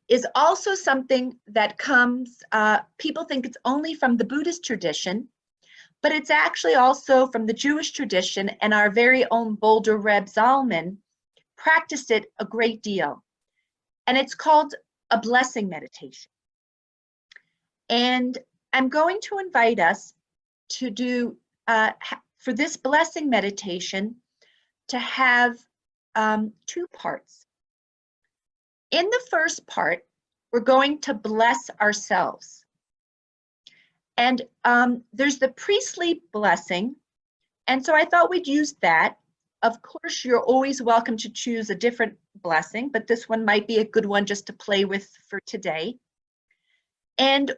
is also something that comes, people think it's only from the Buddhist tradition, but it's actually also from the Jewish tradition, and our very own Boulder Reb Zalman practiced it a great deal. And it's called a blessing meditation. And I'm going to invite us to do, for this blessing meditation, to have 2 parts. In the first part, we're going to bless ourselves. And there's the pre-sleep blessing. And so I thought we'd use that. Of course, you're always welcome to choose a different blessing, but this one might be a good one just to play with for today. And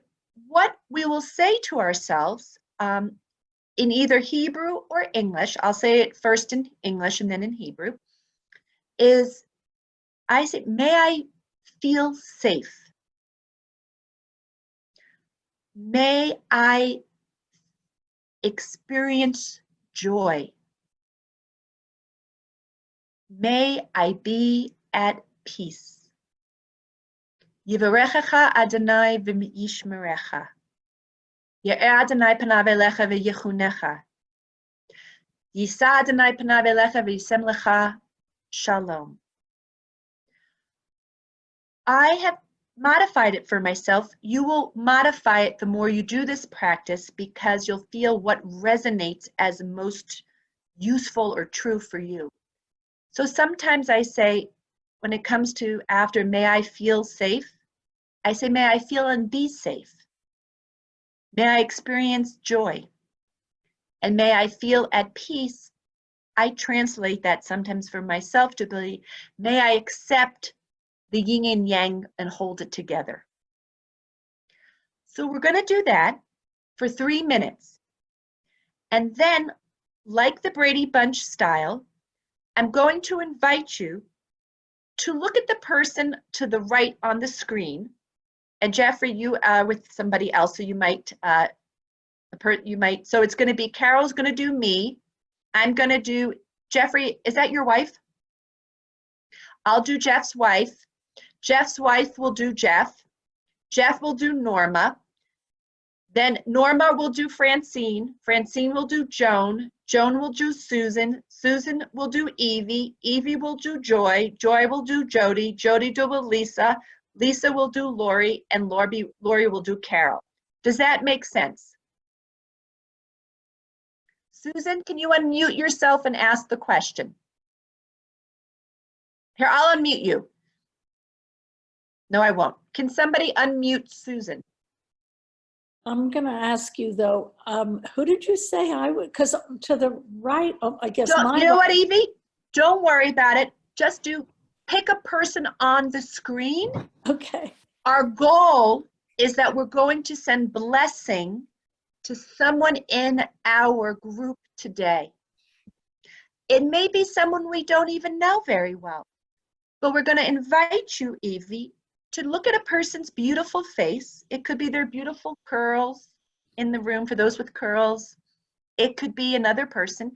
what we will say to ourselves in either Hebrew or English, I'll say it first in English and then in Hebrew, is I say, may I feel safe. May I experience joy. May I be at peace. Yivarechecha Adonai v'yishmerecha. Ye'er Adonai panav elecha v'yechunecha. Yisa Adonai panav elecha v'yisem lecha shalom. I have modified it for myself. You will modify it the more you do this practice, because you'll feel what resonates as most useful or true for you. So sometimes I say, when it comes to after may I feel safe, I say may I feel and be safe. May I experience joy. And may I feel at peace. I translate that sometimes for myself to be, may I accept the yin and yang and hold it together. So we're going to do that for 3 minutes. And then, like the Brady Bunch style, I'm going to invite you to look at the person to the right on the screen And Jeffrey, you are with somebody else, so you might, so it's going to be Carol's going to do me. I'm going to do, Jeffrey, is that your wife? I'll do Jeff's wife. Jeff's wife will do Jeff. Jeff will do Norma. Then Norma will do Francine. Francine will do Joan. Joan will do Susan. Susan will do Evie. Evie will do Joy. Joy will do Jody. Jody will do Lisa. Lisa will do Lori. And Lori will do Carol. Does that make sense? Susan, can you unmute yourself and ask the question? Here, I'll unmute you. No, I won't. Can somebody unmute Susan? I'm going to ask you though, who did you say I would? Because to the right, I guess You know what, Evie? Don't worry about it. Just pick a person on the screen. Okay. Our goal is that we're going to send blessing to someone in our group today. It may be someone we don't even know very well, but we're going to invite you, Evie, to look at a person's beautiful face. It could be their beautiful curls in the room for those with curls. It could be another person,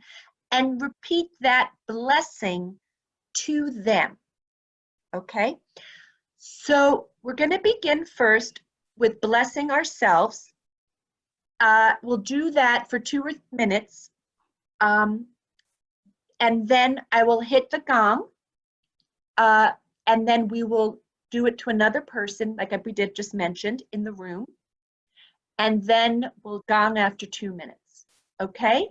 and repeat that blessing to them. Okay? So we're going to begin first with blessing ourselves. We'll do that for 2 or 3 minutes. And then I will hit the gong. And then we will do it to another person, like we did just mentioned, in the room. And then we'll gong after 2 minutes. Okay?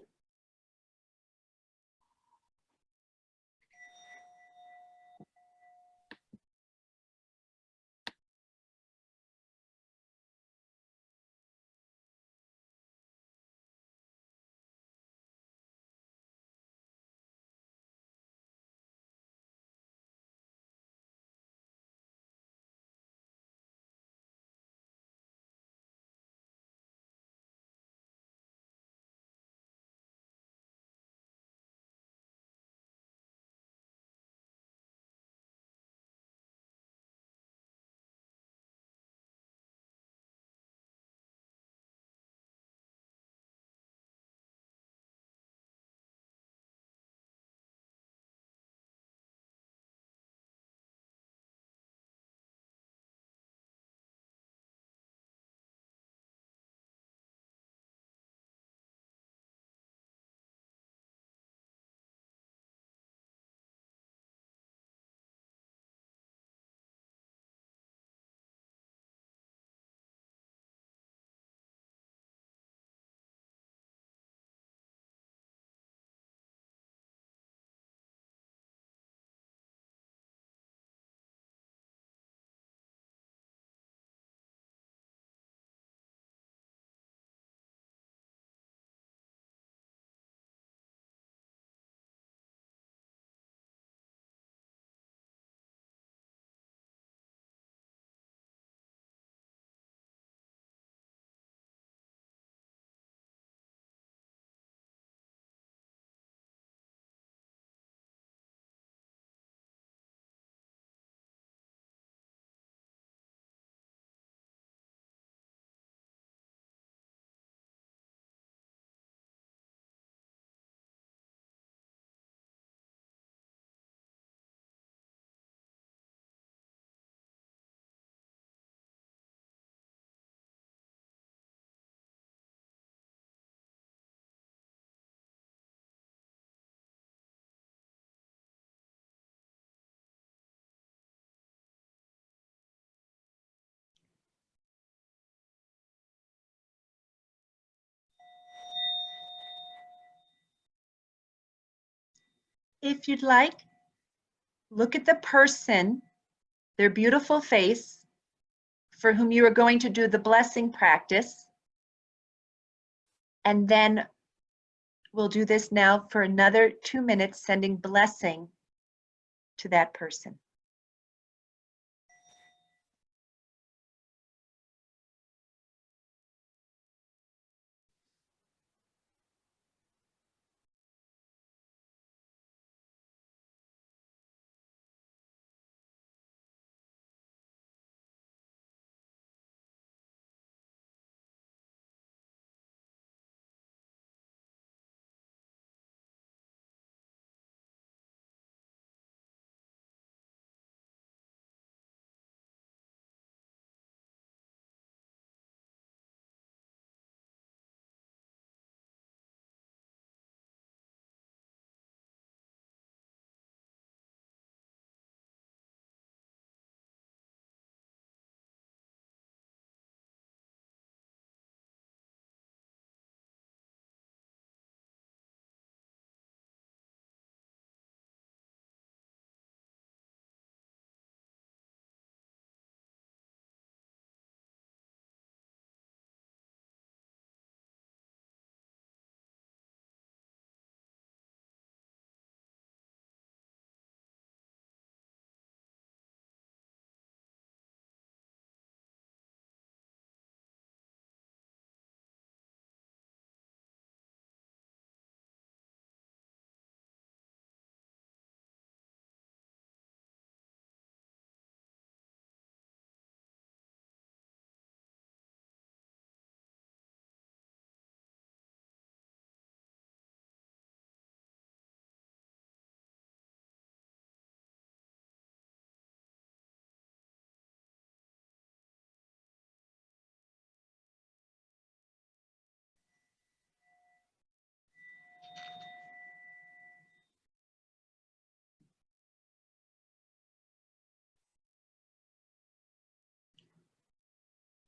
If you'd like, look at the person, their beautiful face, for whom you are going to do the blessing practice. And then we'll do this now for another 2 minutes, sending blessing to that person.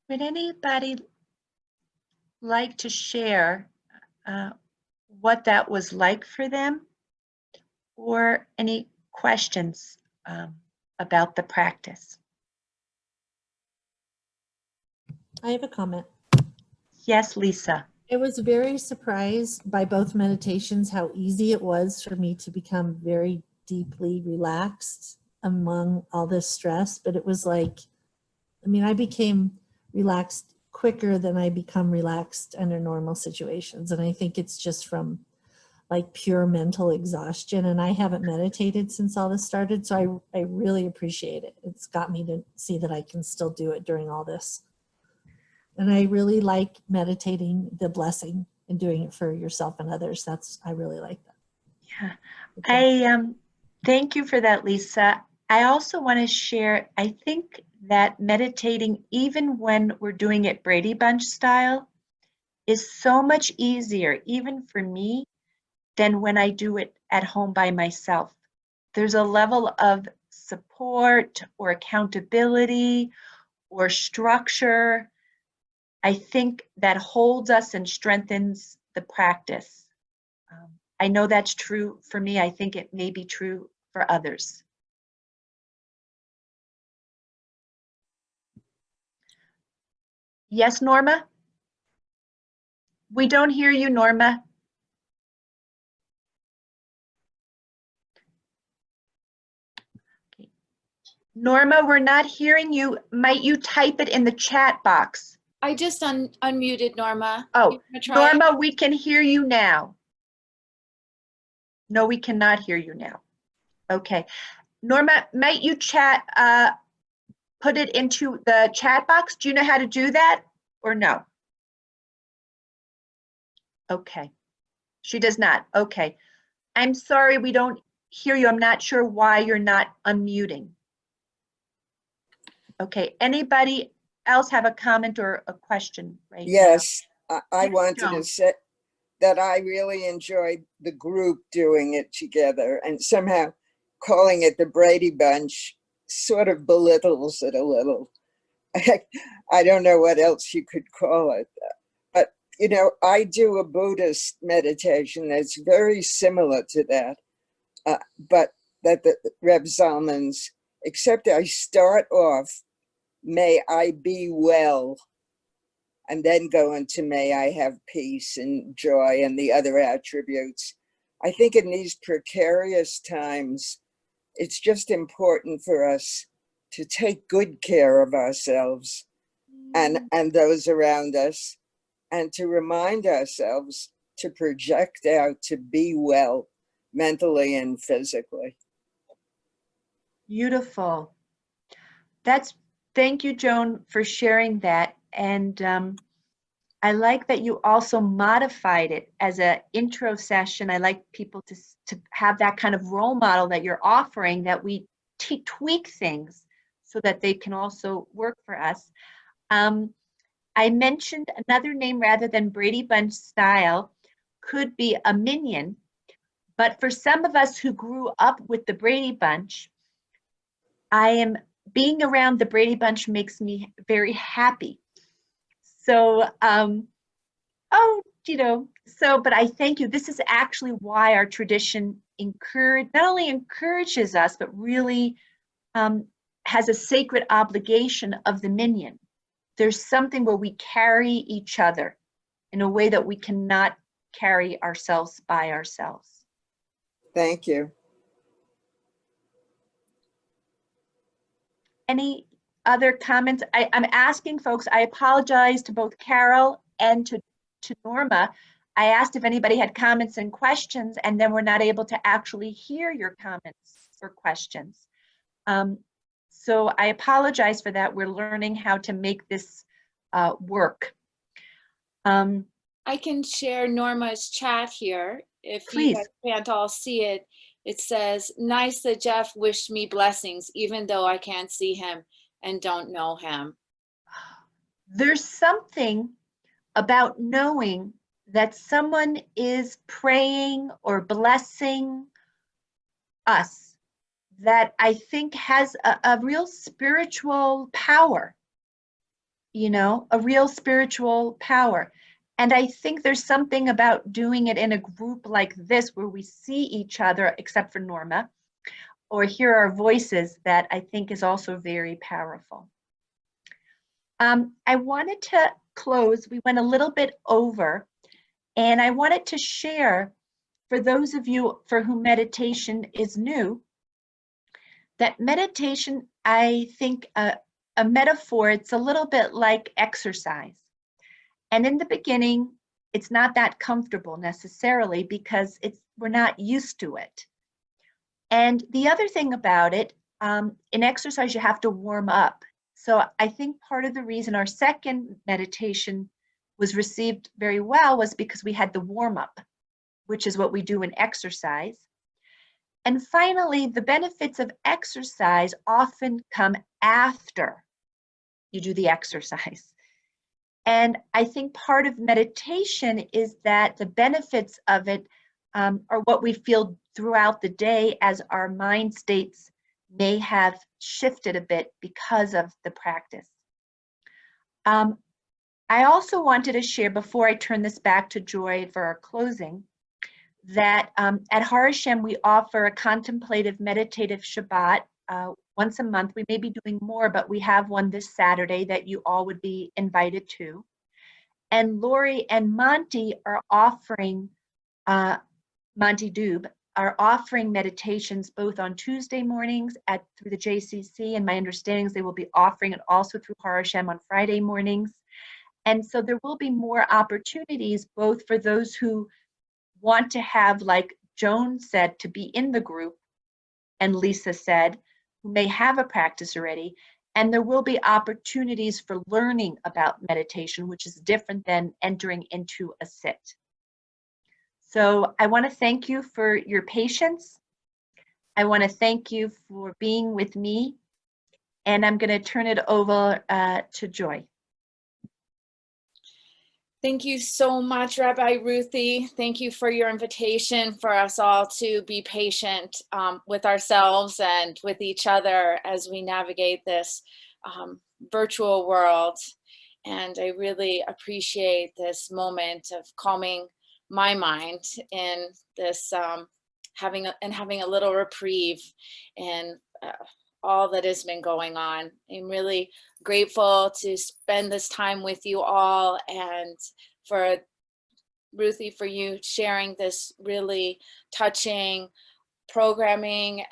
Would anybody like to share what that was like for them, or any questions about the practice? I have a comment. Yes, Lisa. I was very surprised by both meditations, how easy it was for me to become very deeply relaxed among all this stress. But it was like, I mean, I became relaxed quicker than I become relaxed under normal situations. And I think it's just from like pure mental exhaustion. And I haven't meditated since all this started. So I really appreciate it. It's got me to see that I can still do it during all this. And I really like meditating the blessing and doing it for yourself and others. I really like that. Yeah, I thank you for that, Lisa. I also want to share, I think that meditating, even when we're doing it Brady Bunch style, is so much easier, even for me, than when I do it at home by myself. There's a level of support or accountability or structure, I think, that holds us and strengthens the practice. I know that's true for me. I think it may be true for others. Yes, Norma? We don't hear you, Norma. Okay. Norma, we're not hearing you. Might you type it in the chat box? I just unmuted Norma. Oh, You wanna try it? Norma, we can hear you now. No, we cannot hear you now. Okay. Norma, might you put it into the chat box? Do you know how to do that or no? Okay. She does not. Okay. I'm sorry, we don't hear you. I'm not sure why you're not unmuting. Okay. Anybody else have a comment or a question right now? Yes, I Yes, wanted Joan. to say that I really enjoyed the group doing it together, and somehow calling it the Brady Bunch sort of belittles it a little. I don't know what else you could call it. But, you know, I do a Buddhist meditation that's very similar to that, but that the Reb Zalman's, except I start off, may I be well, and then go into may I have peace and joy and the other attributes. I think in these precarious times, it's just important for us to take good care of ourselves and those around us, and to remind ourselves to project out to be well mentally and physically. Beautiful. Thank you, Joan, for sharing that. And I like that you also modified it as an intro session. I like people to have that kind of role model that you're offering, that we tweak things so that they can also work for us. I mentioned another name rather than Brady Bunch style could be a minion, but for some of us who grew up with the Brady Bunch, being around the Brady Bunch makes me very happy. So, but I thank you. This is actually why our tradition not only encourages us, but really has a sacred obligation of the minion. There's something where we carry each other in a way that we cannot carry ourselves by ourselves. Thank you. Any other comments? I'm asking folks, I apologize to both Carol and to Norma. I asked if anybody had comments and questions, and then we're not able to actually hear your comments or questions. So I apologize for that. We're learning how to make this work. I can share Norma's chat here. If you guys can't all see it, it says, nice that Jeff wished me blessings, even though I can't see him and don't know him. There's something about knowing that someone is praying or blessing us that I think has a real spiritual power. you know, a real spiritual power. And I think there's something about doing it in a group like this where we see each other, except for Norma, or hear our voices, that I think is also very powerful. I wanted to close, we went a little bit over, and I wanted to share, for those of you for whom meditation is new, that meditation, I think a metaphor, it's a little bit like exercise. And in the beginning, it's not that comfortable necessarily because we're not used to it. And the other thing about it, in exercise, you have to warm up. So I think part of the reason our second meditation was received very well was because we had the warm up, which is what we do in exercise. And finally, the benefits of exercise often come after you do the exercise. And I think part of meditation is that the benefits of it are what we feel throughout the day as our mind states may have shifted a bit because of the practice. I also wanted to share, before I turn this back to Joy for our closing, that at Har Hashem we offer a contemplative meditative Shabbat once a month. We may be doing more, but we have one this Saturday that you all would be invited to. And Lori and Monty are offering, Monty Doob, are offering meditations both on Tuesday mornings through the JCC, and my understanding is they will be offering it also through Har Hashem on Friday mornings. And so there will be more opportunities, both for those who want to have, like Joan said, to be in the group, and Lisa said, who may have a practice already, and there will be opportunities for learning about meditation, which is different than entering into a sit. So I want to thank you for your patience. I want to thank you for being with me, and I'm going to turn it over to Joy. Thank you so much, Rabbi Ruthie. Thank you for your invitation for us all to be patient with ourselves and with each other as we navigate this virtual world. And I really appreciate this moment of calming my mind in this, having a little reprieve in all that has been going on. I'm really grateful to spend this time with you all, and for Ruthie, for you sharing this really touching programming.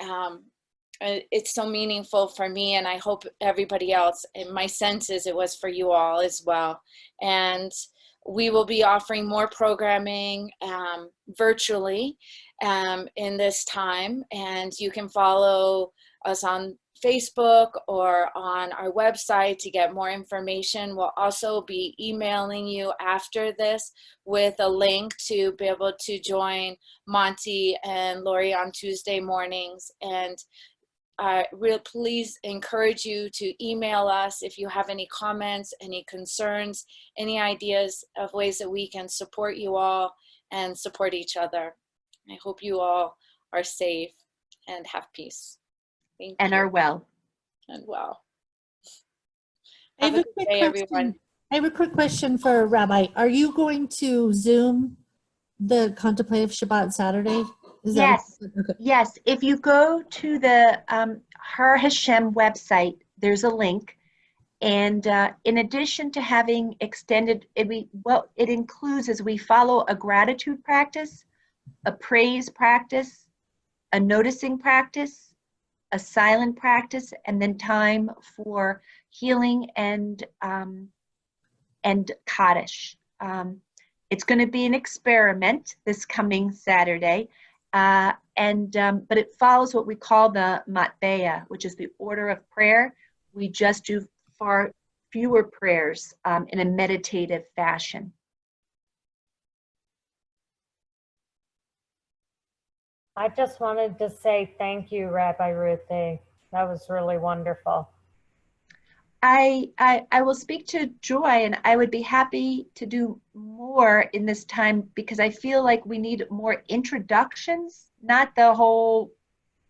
It's so meaningful for me, and I hope everybody else, and my sense is it was for you all as well. And we will be offering more programming virtually in this time, and you can follow us on Facebook or on our website to get more information. We'll also be emailing you after this with a link to be able to join Monty and Lori on Tuesday mornings. And I please encourage you to email us if you have any comments, any concerns, any ideas of ways that we can support you all and support each other. I hope you all are safe and have peace. Thank and you. are well. And well. I have Have a a good quick day, question. everyone. I have a quick question for Rabbi. Are you going to Zoom the contemplative Shabbat Saturday? Is Yes, that okay? yes. If you go to the Har Hashem website, there's a link. And in addition to having extended, what it includes is we follow a gratitude practice, a praise practice, a noticing practice, a silent practice, and then time for healing and Kaddish. It's going to be an experiment this coming Saturday, but it follows what we call the Matbeya, which is the order of prayer. We just do far fewer prayers in a meditative fashion. I just wanted to say thank you, Rabbi Ruthie. That was really wonderful. I will speak to Joy, and I would be happy to do more in this time because I feel like we need more introductions, not the whole,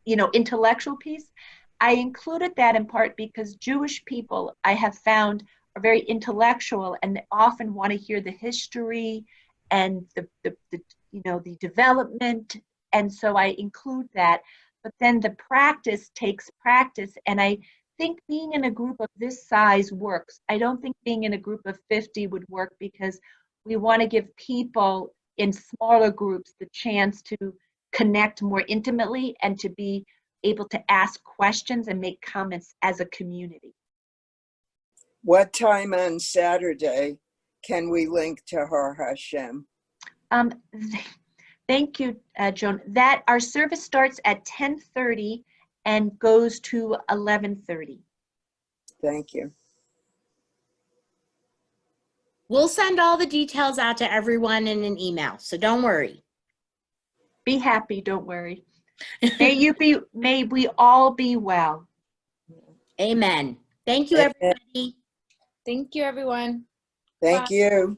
intellectual piece. I included that in part because Jewish people, I have found, are very intellectual and often want to hear the history and the development. And so I include that. But then the practice takes practice. And I think being in a group of this size works. I don't think being in a group of 50 would work, because we want to give people in smaller groups the chance to connect more intimately and to be able to ask questions and make comments as a community. What time on Saturday can we link to Har Hashem? Thank you, Joan. That our service starts at 10:30 and goes to 11:30. Thank you. We'll send all the details out to everyone in an email, so don't worry. Be happy, don't worry. May we all be well. Amen. Thank you, Amen. everybody. Thank you, everyone. Thank Bye. you.